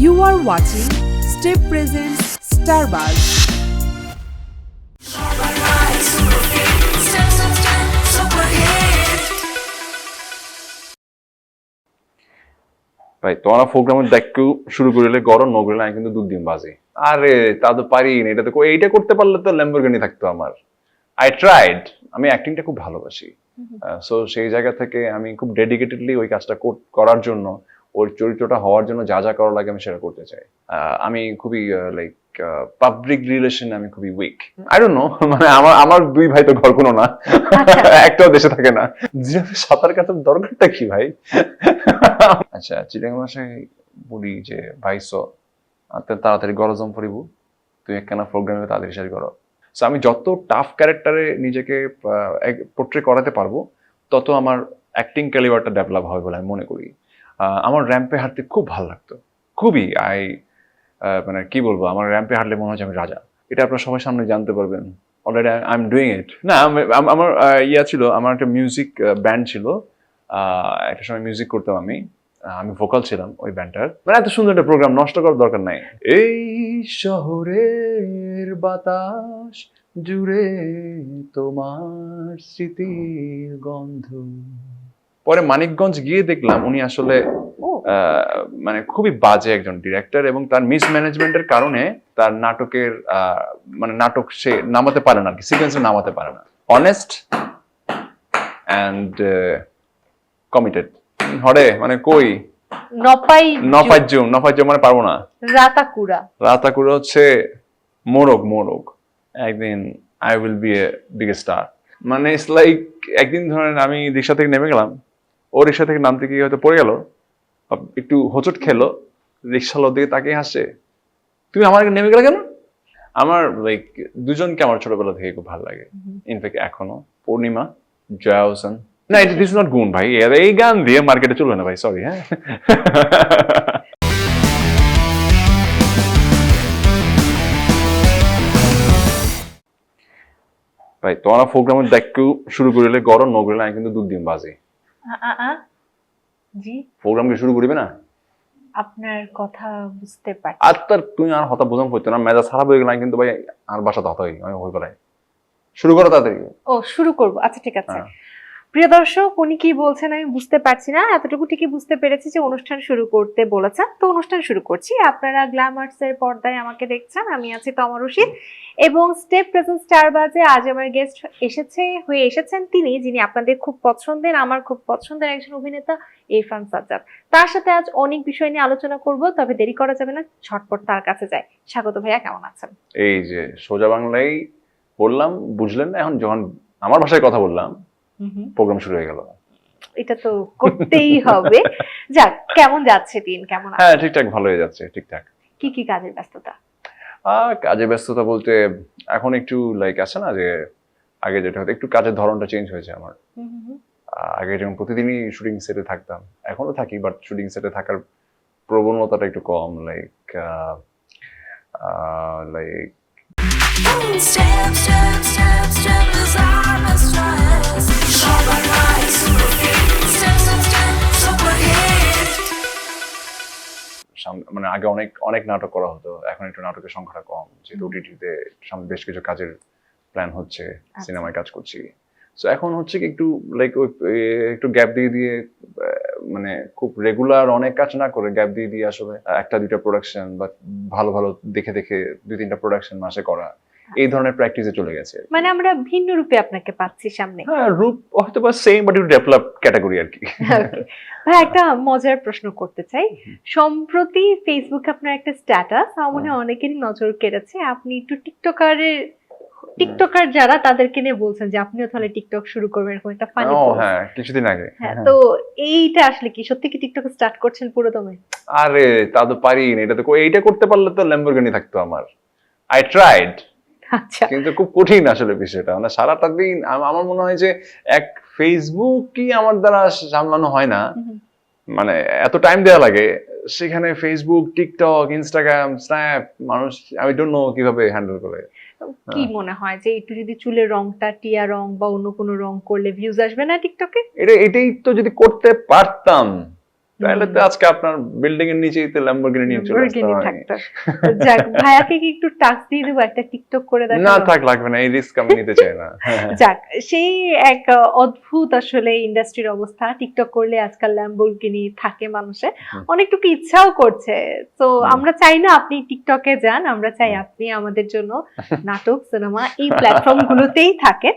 You are watching Step Presents Starbuzz. ভাই তোমার প্রোগ্রামের দেখতে শুরু করলে গরম ন করলে আমি কিন্তু 2 দিন বাজে। আরে তা তো পারি না, এটা তো এইটা করতে পারলে তো ল্যাম্বরগিনি থাকতো আমার। আই ট্রাইড, আমি অ্যাক্টিংটা খুব ভালোবাসি। সো সেই জায়গা থেকে আমি খুব ডেডিকেটেডলি ওই কাজটা করার জন্য, ওই চরিত্রটা হওয়ার জন্য যা যা করা লাগে আমি সেটা করতে চাই। আমি খুবই লাইক পাবলিক রিলেশন আমি খুবই উইক। আই ডোন্ট নো, মানে আমার 2 ভাই তো ঘর কোনো না, একটাও দেশে থাকে না। জিরাফে সাঁতার কাটার দরকারটা কি ভাই? আচ্ছা, চিটাগাং ভাষায় বলি যে ভাইস তাড়াতাড়ি গরজম পড়িব, তুই একখানা প্রোগ্রামে তাড়াতাড়ি শেষ করো। সো আমি যত টাফ ক্যারেক্টারে নিজেকে পোর্ট্রে করাতে পারবো, তত আমার অ্যাক্টিং ক্যালিবারটা ডেভেলপ হবে বলে আমি মনে করি। আমার র্যাম্পে হাঁটতে খুব ভালো লাগতো, খুবই। মানে কি বলবো, আমার র্যাম্পে হাঁটলে মনে হচ্ছে আমি রাজা। এটা আপনার সবার সামনে জানতে পারবেন। Already I am doing it. না, আমার ইয়া ছিল, আমার একটা মিউজিক ব্যান্ড ছিল। একটা সময় মিউজিক করতাম আমি ভোকাল ছিলাম ওই ব্যান্ডটার। মানে এত সুন্দর একটা প্রোগ্রাম, নষ্ট করার দরকার নাই। এই শহরের বাতাস জুড়ে তোমার স্মৃতির গন্ধ। পরে মানিকগঞ্জ গিয়ে দেখলাম উনি আসলে মানে খুবই বাজে একজন ডিরেক্টর, এবং তার মিসম্যানেজমেন্টের কারণে তার নাটকের মানে নাটক সে নামাতে পারে না, সিকোয়েন্সে নামাতে পারে না। অনেস্ট অ্যান্ড কমিটেড হরে, মানে কই নপাইজুম মানে পারবো না। রাতাকুড়া হচ্ছে মোরগ। একদিন I will B a big star. মানে ইটস লাইক, একদিন ধরেন আমি রিক্সা থেকে নেমে গেলাম, ও রিক্সা থেকে নামতে গিয়ে হয়তো পড়ে গেল, একটু হোঁচট খেলো, রিক্সালোর দিকে তাকিয়ে হাসে, তুমি আমার নেমে গেলে কেন? আমার লাইক দুজনকে আমার ছোটবেলা থেকে খুব ভালো লাগে। ইনফ্যাক্ট এখনো পূর্ণিমা, জয়া হোসেন। না, ইট ইজ নট গুণ ভাই, এই গান দিয়ে মার্কেটে চলবে না ভাই, সরি। হ্যাঁ, ভাই তোমার প্রোগ্রামের দেখতে শুরু করলে গরম ন করলে আমি কিন্তু 2 দিন বাজে। জি, প্রোগ্রাম কি শুরু করবে না? আপনার কথা বুঝতে পারছি। আর তার তুমি আর হতা বোঝাম করতে না, মেজাজ খারাপ হয়ে গেল কিন্তু ভাই আর বাসাতে হতা হয়ে গেল। শুরু করো তাড়াতাড়ি। শুরু করব, আচ্ছা ঠিক আছে। প্রিয় দর্শক, উনি কি বলছেন আমি বুঝতে পারছি না, এতটুকু ঠিকই বুঝতে পেরেছি যে অনুষ্ঠান শুরু করতে বলেছেন। তো অনুষ্ঠান শুরু করছি। আপনারা গ্ল্যামার্স এর পর্দায় আমাকে দেখছেন, আমি আছি তমা রশিদ, এবং স্টেপ প্রেজেন্ট স্টারবাজে আজ আমার গেস্ট এসেছেন তিনি, যিনি আপনাদের খুব পছন্দের, আমার খুব পছন্দের একজন অভিনেতা, ইরফান সাজ্জাদ। তার সাথে আজ অনেক বিষয় নিয়ে আলোচনা করব, তবে দেরি করা যাবে না, ঝটপট তার কাছে যাই। স্বাগত ভাইয়া, কেমন আছেন? এই যে সোজা বাংলায় বললাম, বুঝলেন না? এখন যখন আমার ভাষায় কথা বললাম, প্রোগ্রাম শুরু হয়ে গেল। এটা তো করতেই হবে। যাক, কেমন যাচ্ছে দিন, কেমন? হ্যাঁ, ঠিকঠাক, ভালোই যাচ্ছে, ঠিকঠাক। কি কাজের ব্যস্ততা? কাজের ব্যস্ততা বলতে এখন একটু লাইক আছে না যে আগে যেটা হতো, একটু কাজের ধরনটা চেঞ্জ হয়েছে আমার। আগে যেমন প্রতিদিনই শুটিং সেটে থাকতাম, এখনো থাকি, বাট শুটিং সেটে থাকার প্রবণতাটা একটু কম। লাইক মানে আগে অনেক নাটক করা হতো, এখন একটু নাটকের সংখ্যাটা কম, যেহেতু ওটিটিতে সামনে বেশ কিছু কাজের প্ল্যান হচ্ছে, সিনেমায় কাজ করছি। সো এখন হচ্ছে কি একটু লাইক একটু গ্যাপ দিয়ে মানে খুব রেগুলার অনেক কাজ না করে গ্যাপ দিয়ে আসলে 1-2টা প্রোডাকশন বা ভালো দেখে 2-3টা প্রোডাকশন মাসে করা, এই ধরনের প্র্যাকটিসে চলে গেছে। মানে আমরা ভিন্ন রূপে আপনাকে পাচ্ছি সামনে। হ্যাঁ, রূপ হয়তো বা সেম, বাট একটু ডেভেলপ ক্যাটাগরি আর কি। ভাই, একটা মজার প্রশ্ন করতে চাই। সম্প্রতি ফেসবুকে আপনার একটা স্ট্যাটাস আমার মনে হয় অনেকেরই নজর কেড়েছে। আপনি একটু টিকটকার যারা তাদেরকে নিয়ে বলছেন যে আপনিও তাহলে টিকটক শুরু করবেন, এরকম একটা ফানি পোস্ট। হ্যাঁ, কিছুদিন আগে। হ্যাঁ, তো এইটা আসলে কি সত্যি কি টিকটক স্টার্ট করছেন পুরোদমে? আরে তা তো পারি না, এটা তো এইটা করতে পারলে তো ল্যাম্বরগিনি থাকতো আমার। আই ট্রাইড, আচ্ছা, কিন্তু খুব কঠিন আসলে বিষয়টা। মানে সারাটা দিন আমার মনে হয় যে এক ফেসবুকই আমার দ্বারা সামলানো হয় না, মানে এত টাইম দেওয়া লাগে সেখানে। ফেসবুক, টিকটক, ইনস্টাগ্রাম, স্ন্যাপ, মানুষ আমি ডোন্ট নো কিভাবে হ্যান্ডেল করে। কি মনে হয় যে একটু যদি চুলের রংটা টিয়া রং বা অন্য কোনো রং করলে ভিউজ আসবে না টিকটকে? এটাই তো যদি করতে পারতাম, তাহলে তো আজকে আপনার বিল্ডিং এর নিচেই তো ল্যাম্বরগিনি নিয়ে চলে আসতে Lamborghini হয়। থাকতো। তো যাক, ভাইয়াকে কি একটু টাস্ক দিয়ে দেবো একটা টিকটক করে না দেখাবো? থাক, লাগবে না, এই রিস্ক আমি নিতে চাই না। হ্যাঁ। যাক, সেই এক অদ্ভুত আসলে ইন্ডাস্ট্রির অবস্থা। টিকটক করলে আজকাল ল্যাম্বরগিনি থাকে মানুষের, হুম। অনেকটুকু ইচ্ছাও করছে। তো হুম। আমরা চাই না আপনি টিকটকে যান, আমরা চাই আপনি আমাদের জন্য নাটক, সিনেমা এই প্ল্যাটফর্ম গুলোতেই থাকেন,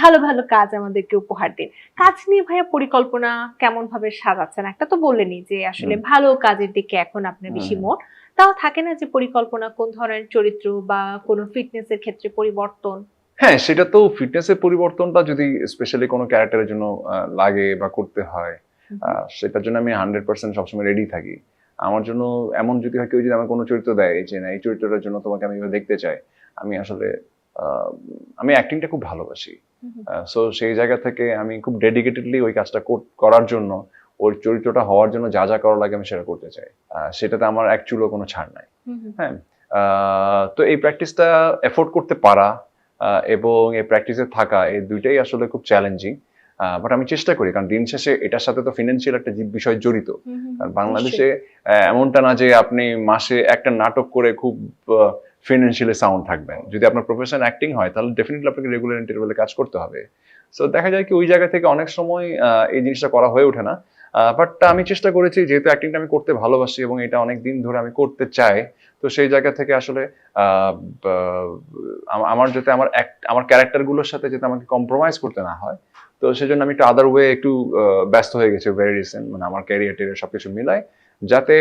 ভালো ভালো কাজ আমাদেরকে উপহার দিন। কাজ নিয়ে ভাইয়া পরিকল্পনা কেমন ভাবে সাজাচ্ছেন? একটা তো বললেনই যে আসলে ভালো কাজের দিকে এখন আপনার বেশি মন, তাও থাকে না যে পরিকল্পনা কোন ধরনের চরিত্র বা কোনো ফিটনেসের ক্ষেত্রে পরিবর্তন? হ্যাঁ, সেটা তো ফিটনেসের পরিবর্তনটা যদি স্পেশালি কোনো ক্যারেক্টারের জন্য লাগে বা করতে হয়, সেটার জন্য আমি 100% সবসময় রেডি থাকি। আমার জন্য এমন যদি হয়, কেউ যদি আমার কোনো চরিত্র দেয় যে না এই চরিত্রটার জন্য তোমাকে আমি এভাবে দেখতে চাই, আমি আসলে আমি অ্যাক্টিংটা খুব ভালোবাসি। সো সেই জায়গা থেকে আমি খুব ডেডিকেটেডলি ওই কাজটা করার জন্য, ওই চরিত্রটা হওয়ার জন্য যা যা করা লাগে আমি সেটা করতে চাই। সেটাতে আমার অ্যাকচুয়ালি কোনো ছাড় নাই। হ্যাঁ, তো এই প্র্যাকটিসটা এফোর্ড করতে পারা এবং এই প্র্যাকটিসে থাকা, এই দুইটাই আসলে খুব চ্যালেঞ্জিং। বাট আমি চেষ্টা করি, কারণ দিন শেষে এটার সাথে তো ফিনান্সিয়াল একটা বিষয় জড়িত। কারণ বাংলাদেশে এমনটা না যে আপনি মাসে একটা নাটক করে খুব ফিনান্সিয়ালি সাউন্ড থাকবেন। যদি আপনার প্রফেশন অ্যাক্টিং হয় তাহলে ডেফিনেটলি আপনাকে রেগুলার ইন্টারভ্যালে কাজ করতে হবে। সো দেখা যায় কি ওই জায়গা থেকে অনেক সময় এই জিনিসটা করা হয়ে ওঠে না। বাট আমি চেষ্টা করেছি, যেহেতু অ্যাক্টিংটা আমি করতে ভালোবাসি এবং এটা অনেক দিন ধরে আমি করতে চাই, তো সেই জায়গা থেকে আসলে আমার যাতে আমার ক্যারেক্টারগুলোর সাথে যাতে আমাকে কম্প্রোমাইজ করতে না হয়, তো সেজন্য আমি একটু আদার ওয়ে একটু ব্যস্ত হয়ে গেছি ভেরি রিসেন্ট, মানে আমার ক্যারিয়ার সবকিছু মিলাই, যাতে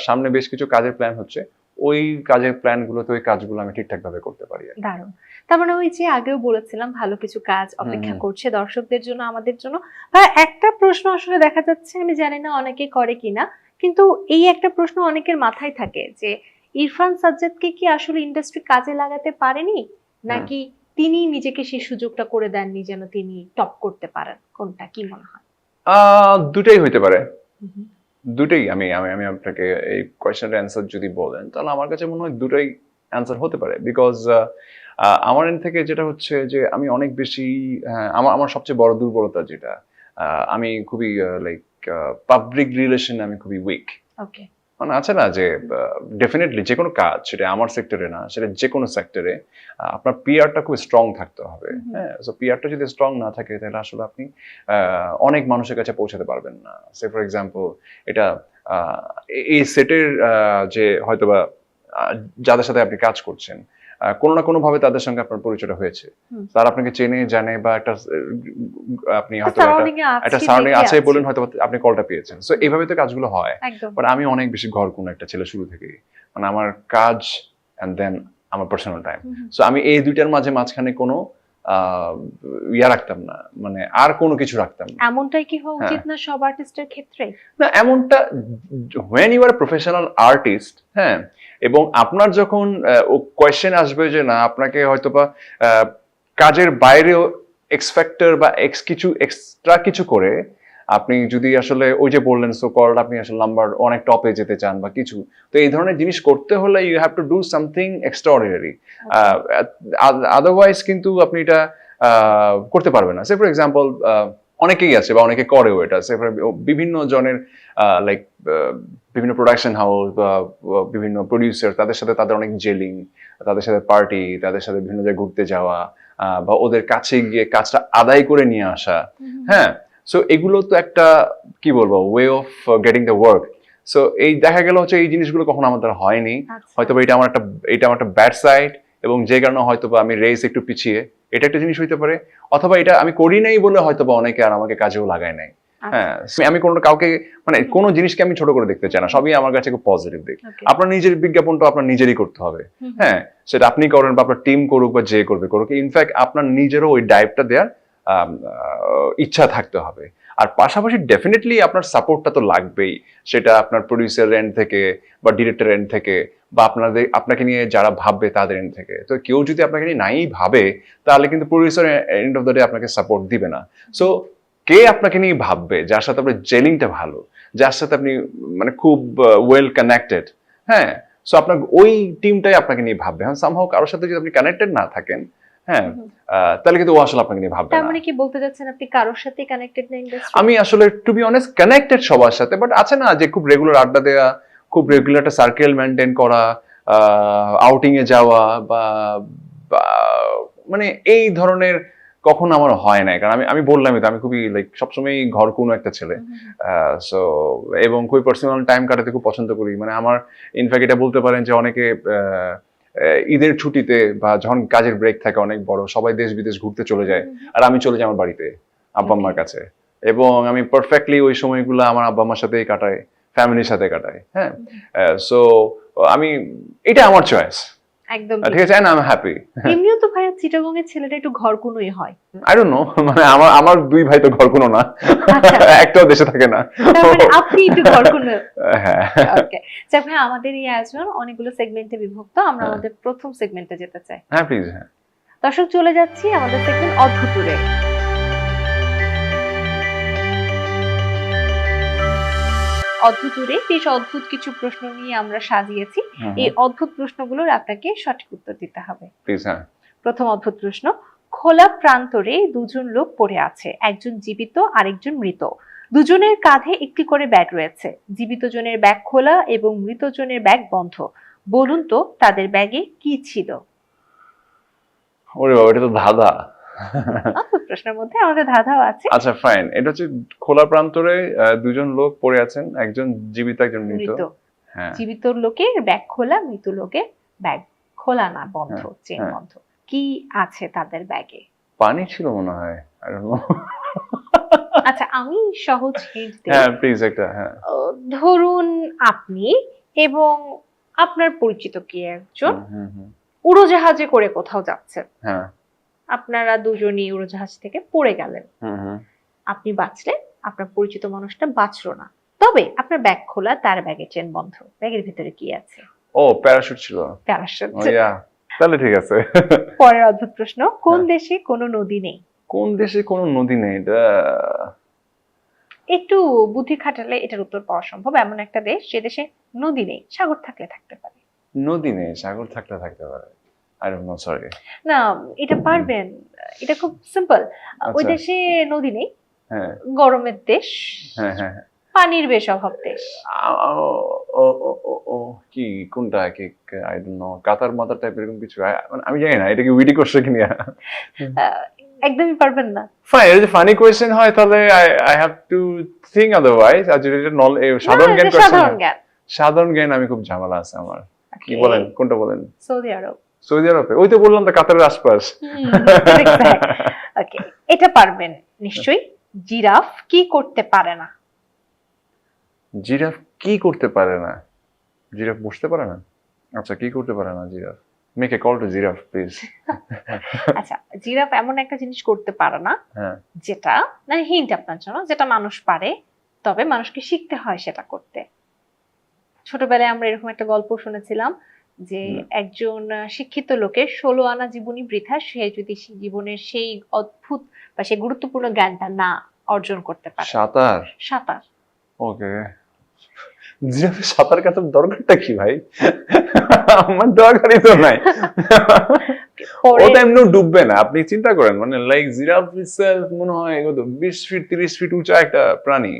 সামনে বেশ কিছু কাজের প্ল্যান হচ্ছে, ওই কাজের প্ল্যানগুলোতে ওই কাজগুলো আমি ঠিকঠাক ভাবে করতে পারি। দারুণ। তার মানে ওই যে আগেও বলেছিলাম ভালো কিছু কাজ অপেক্ষা করছে দর্শকদের জন্য, আমাদের জন্য। বা একটা প্রশ্ন আসলে দেখা যাচ্ছে, আমি জানি না অনেকে করে কিনা, কিন্তু এই একটা প্রশ্ন অনেকের মাথায় থাকে যে ইরফান সাজ্জাদকে কি আসলে ইন্ডাস্ট্রি কাজে লাগাতে পারেনি, নাকি তিনি নিজেকে সেই সুযোগটা করে দেননি যেন তিনি টপ করতে পারেন? কোনটা কি মনে হয়? দুটাই হইতে পারে, দুটাই। আমি আপনাকে এই কোয়েশ্চেনের অ্যান্সার যদি বলেন, তাহলে আমার কাছে মনে হয় দুটাই অ্যান্সার হতে পারে। বিকজ আমার এন্ড থেকে যেটা হচ্ছে যে আমি অনেক বেশি, আমার সবচেয়ে বড় দুর্বলতা যেটা, আমি খুবই লাইক পাবলিক রিলেশন আমি খুবই উইক। ওকে। মানে আছে না যে ডেফিনেটলি যে কোনো কাজ, সেটা আমার সেক্টরে না, সেটা যে কোনো সেক্টরে আপনার পিআরটা খুব স্ট্রং থাকতে হবে। হ্যাঁ, সো পিআরটা যদি স্ট্রং না থাকে তাহলে আসলে আপনি অনেক মানুষের কাছে পৌঁছাতে পারবেন না। সে ফর এক্সাম্পল, এটা এই সেটের যে হয়তোবা যাদের সাথে আপনি কাজ করছেন, কোনো না কোনো ভাবে তাদের সঙ্গে আপনার পরিচয়টা হয়েছে, তারা আপনাকে চেনে জানে, বা একটা আপনি হয়তো একটা সারাউন্ডিং আছে বলেন হয়তো আপনি কলটা পেয়েছেন। সো এইভাবে তো কাজগুলো হয়। বাট আমি অনেক বেশি ঘরকুনো একটা ছেলে শুরু থেকেই, মানে আমার কাজ এন্ড দেন আমার পার্সোনাল টাইম। সো আমি এই দুইটার মাঝখানে কোনো ইয়া রাখতাম না, মানে আর কোনো কিছু রাখতাম না। এমনটাই কি হওয়া উচিত না সব আর্টিস্টের ক্ষেত্রে? না, এমনটা when you are a professional artist, হ্যাঁ, এবং আপনার যখন কোয়েশ্চেন আসবে যে না আপনাকে হয়তোবা কাজের বাইরেও এক্স ফ্যাক্টর বা এক্সট্রা কিছু করে আপনি যদি আসলে ওই যে বললেন সো কল্ড আপনি আসলে নাম্বার অনেক টপে যেতে চান বা কিছু, তো এই ধরনের জিনিস করতে হলে you have to do something extraordinary. Otherwise কিন্তু আপনি এটা করতে পারবেন না। সে ফর এক্সাম্পল, অনেকেই আছে বা অনেকে করেও এটা, সে বিভিন্ন জনের লাইক বিভিন্ন প্রোডাকশন হাউস বা বিভিন্ন প্রডিউসার, তাদের সাথে তাদের অনেক জেলিং, তাদের সাথে পার্টি, তাদের সাথে বিভিন্ন জায়গায় ঘুরতে যাওয়া, বা ওদের কাছে গিয়ে কাজটা আদায় করে নিয়ে আসা। হ্যাঁ, সো এগুলো তো একটা কি বলবো way of getting the work. So এই দেখা গেল হচ্ছে এই জিনিসগুলো কখনো আমার দ্বারা হয়নি, হয়তো এটা আমার একটা ব্যাড সাইড, এবং যে কারণে হয়তো আমি রেস একটু পিছিয়ে, এটা একটা জিনিস হইতে পারে। অথবা এটা আমি করি নাই বলে হয়তো বা অনেকে আর আমাকে কাজেও লাগায় নাই। হ্যাঁ, আমি কাউকে মানে কোনো জিনিসকে আমি ছোট করে দেখতে চাই না, সবই আমার কাছে খুব পজিটিভ দিক। আপনার নিজের বিজ্ঞাপনটা আপনার নিজেরই করতে হবে। হ্যাঁ, সেটা আপনি করেন বা আপনার টিম করুক বা যে করবে করুক, ইনফ্যাক্ট আপনার নিজেরও ওই ডাইভটা দেওয়ার ইচ্ছা থাকতে হবে। আর পাশাপাশি ডেফিনেটলি আপনার সাপোর্টটা তো লাগবেই, সেটা আপনার প্রডিউসার এন্ড থেকে বা ডিরেক্টর এন্ড থেকে, বা আপনাকে নিয়ে যারা ভাববে তাদের এন্ড থেকে। তো কেউ যদি আপনাকে নিয়ে নাই ভাবে, তাহলে কিন্তু producer and of the day আপনাকে সাপোর্ট দিবে না। সো কে আপনাকে নিয়ে ভাববে, যার সাথে আপনার জেলিংটা ভালো, যার সাথে আপনি মানে খুব ওয়েল কানেক্টেড, হ্যাঁ, সো আপনার ওই টিমটাই আপনাকে নিয়ে ভাববে। হ্যাঁ, সামহাও কারোর সাথে যদি আপনি কানেক্টেড না থাকেন, হ্যাঁ, তাহলে কিন্তু ও আসলে আপনাকে নিয়ে ভাববে তার না। মানে কি বলতে যাচ্ছেন আপনি কারোর সাথে কানেক্টেড না ইন্ডাস্ট্রি? আমি আসলে টু বি অনেস্ট কানেক্টেড সবার সাথে, বাট আছে না যে খুব রেগুলার আড্ডা দেওয়া, খুব রেগুলার একটা সার্কেল মেনটেন করা, আউটিং এ যাওয়া বা মানে এই ধরনের কখনো আমার হয় না, কারণ আমি বললামই তো আমি খুবই লাইক সবসময় ঘর কোনো একটা ছেলে, সো এবং খুবই পার্সোনাল টাইম কাটাতে খুব পছন্দ করি। মানে আমার ইনফ্যাক্ট এটা বলতে পারেন যে অনেকে ঈদের ছুটিতে বা যখন কাজের ব্রেক থাকে অনেক বড়, সবাই দেশ বিদেশ ঘুরতে চলে যায়, আর আমি চলে যাই আমার বাড়িতে আব্বা আম্মার কাছে, এবং আমি পারফেক্টলি ওই সময়গুলো আমার আব্বা আম্মার সাথেই কাটাই, ফ্যামিলির সাথে কাটাই। হ্যাঁ, সো আমি এটা আমার চয়েস, একদম ঠিক আছে, এন্ড আই এম হ্যাপি। এমনিও তো ভাইয়া চিটাগং এর ছেলেটা একটু ঘরকুনোই হয়। আই ডোন্ট নো, মানে আমার দুই ভাই তো ঘর কোনো না, একটাও দেশে থাকে না। তার মানে আপনি একটু ঘরকুনো। হ্যাঁ, ওকে, যাক ভাই, আমাদের এই আয়োজন অনেকগুলো সেগমেন্টে বিভক্ত, আমরা আমাদের প্রথম সেগমেন্টে যেতে চাই। হ্যাঁ প্লিজ। হ্যাঁ, দর্শক, চলে যাচ্ছি আমাদের সেগমেন্ট অদ্ভুতুরে। অদ্ভুতুরে বেশ অদ্ভুত কিছু প্রশ্ন নিয়ে আমরা সাজিয়েছি। এই অদ্ভুত প্রশ্নগুলোর আপনাকে সঠিক উত্তর দিতে হবে। প্লিজ। হ্যাঁ, প্রথম অদ্ভুত প্রশ্ন, খোলা প্রান্তরে দুজন লোক পড়ে আছে, একজন জীবিত আরেকজন মৃত, দুজনের কাঁধে একটি করে ব্যাগ রয়েছে, জীবিত জনের ব্যাগ খোলা এবং মৃত জনের ব্যাগ বন্ধ, বলুন তো তাদের ব্যাগে কি ছিল? ওরে বাবা, এটা তো ধাঁধা। অদ্ভুত প্রশ্নের মধ্যে আমাদের ধাঁধাও আছে। আচ্ছা ফাইন, এটা হচ্ছে খোলা প্রান্তরে দুজন লোক পড়ে আছেন, একজন জীবিত একজন মৃত। মৃত, হ্যাঁ, জীবিত লোকের ব্যাগ খোলা, মৃত লোকের ব্যাগ খোলা না, বন্ধ, চেন হ্যাঁ। বন্ধ। কি আছে তাদের ব্যাগে? পানি ছিল মনে হয়, আই ডোন্ট নো। আচ্ছা, আমি সহজ হিন্ট দিই। হ্যাঁ প্লিজ একটা। হ্যাঁ, ধরুন আপনি এবং আপনার পরিচিত কে একজন হুম। উড়োজাহাজে করে কোথাও যাচ্ছেন, হ্যাঁ, আপনারা দুজনই উড়োজাহাজ থেকে পড়ে গেলেন, হুম। আপনি বাঁচলেন, আপনার পরিচিত মানুষটা বাঁচলো না, তবে আপনার ব্যাগ খোলা, তার ব্যাগে চেন বন্ধ, ব্যাগের ভিতরে কি আছে? ও, প্যারাশুট ছিল। প্যারাশুট। ও ইয়া, তাহলে ঠিক আছে। পরের অদ্ভুত প্রশ্ন, কোন দেশে কোনো নদী নেই? কোন দেশে কোনো নদী নেই? এটা একটু বুদ্ধি খাটালে এটার উত্তর পাওয়া সম্ভব। এমন একটা দেশ যে দেশে নদী নেই, সাগর থাকলে থাকতে পারে। নদী নেই, সাগর থাকতে থাকতে পারে। I don't know, sorry. না, এটা পারবেন, এটা খুব সিম্পল। ওই আচ্ছা। দেশে নদী নেই, হ্যাঁ, গরমের দেশ, হ্যাঁ। পানির বেশ অভাব দেশ। ও কি কোনটা, কি আই ডোন্ট নো, কাতার মাতার টাইপ এরকম কিছু, মানে আমি জানি না এটা কি উইডি কোশ্চেন কিনা। একদমই পারবেন না। ফাইন, এটা যদি ফানি কোয়েশ্চেন হয় তাহলে I have to think, otherwise আর যদি এটা সাধারণ না, জ্ঞান এটা কোয়েশ্চেন, সাধারণ জ্ঞান। সাধারণ জ্ঞান আমি খুব ঝামেলা আছে আমার। কি Okay. বলেন, কোনটা বলেন? সৌদি আরব। সৌদি আরবে? ওই তো বললাম তো, কাতারের আশপাশ। ওকে, এটা পারবেন নিশ্চয়ই। জিরাফ কি করতে পারে না? জিরাফ কি করতে পারে না? জিরাফ বসতে পারে না? আচ্ছা, কি করতে পারে না giraffe? Make a call to giraffe please. আচ্ছা, জিরাফ এমন একটা জিনিস করতে পারে না হ্যাঁ, যেটা, মানে হিন্ট আপনার জন্য, যেটা মানুষ পারে, তবে মানুষকে শিখতে হয় সেটা করতে। ছোটবেলায় আমরা এরকম একটা গল্প শুনেছিলাম যে একজন শিক্ষিত লোকের 16 আনা জীবনী বৃথা, সে যদি জীবনের সেই অদ্ভুত বা সেই গুরুত্বপূর্ণ জ্ঞানটা না অর্জন করতে পারে। সাঁতার। সাঁতার। ওকে, জিরাফের সাঁতার কাটার দরকারটা কি ভাই? আমার দরকারই তো নাই। ও তো এমনি ডুববে না, আপনি চিন্তা করেন, মানে লাইক জিরাফ ইটসেলফ মনে হয় কত 20 ফিট 30 ফিট উঁচা একটা প্রাণী,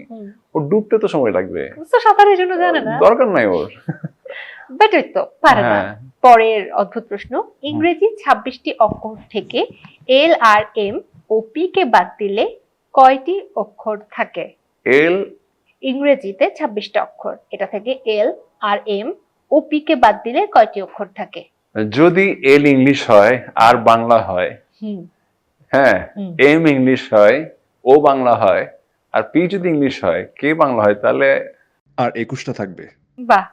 ও ডুবতে তো সময় লাগবে, তো সাঁতারের জন্য জানে না, দরকার নাই ওর। বাট ওই তো পারে না। হ্যাঁ। পরের অদ্ভুত প্রশ্ন, ইংরেজি 26টি অক্ষর থেকে এল আর এম ও পি কে বাদ দিলে কয়টি অক্ষর থাকে? এল, ইংরেজিতে 26টা অক্ষর, এটা থেকে এল আর এম ও পি কে বাদ দিলে কয়টি অক্ষর থাকে? যদি এল ইংলিশ হয় আর বাংলা হয়, হ্যাঁ, এম ইংলিশ হয়, ও বাংলা হয়, আর পি যদি ইংলিশ হয়, কে বাংলা হয়, তাহলে আর 21টা থাকবে। বাহ,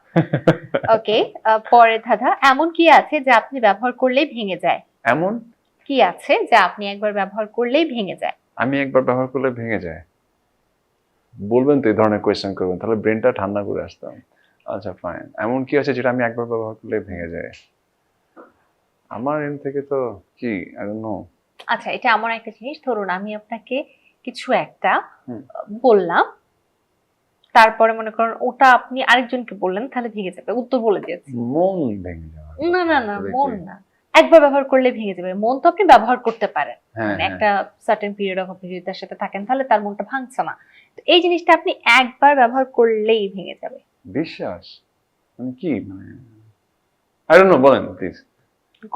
ওকে। পরের ধাঁধা, এমন কি আছে যা আপনি ব্যবহার করলেই ভেঙে যায়? এমন কি আছে যা আপনি একবার ব্যবহার করলেই ভেঙে যায়? আমি একবার ব্যবহার করলে ভেঙে যায়? বলবেন তো এই ধরনের কোয়েশ্চেন করবেন, তাহলে ব্রেনটা ঠান্ডা করে আসতাম। আচ্ছা ফাইন, এমন কি আছে যেটা আমি একবার ব্যবহার করলে ভেঙে যায়? আমার এন থেকে তো কি, আই ডোন্ট নো। আচ্ছা, এটা এমন একটা জিনিস, ধরুন আমি আপনাকে কিছু একটা বললাম, তারপরে মনে করেন ওটা আপনি আরেকজনকে বললেন, তাহলে ভেঙে যাবে। উত্তর বলে দিয়েছি। মন ভেঙে যাওয়া? না না না, মন না, একবার ব্যবহার করলে ভেঙে যাবে। মন তো আপনি ব্যবহার করতে পারেন, হ্যাঁ মানে হ্যাঁ। একটা সার্টেন পিরিয়ড অফ আপনি যদি তার সাথে থাকেন তাহলে তার মনটা ভাঙছে না। তো এই জিনিসটা আপনি একবার ব্যবহার করলেই ভেঙে যাবে। বিশ্বাস মানে কি, মানে আই ডোন্ট নো, বলেন প্লিজ।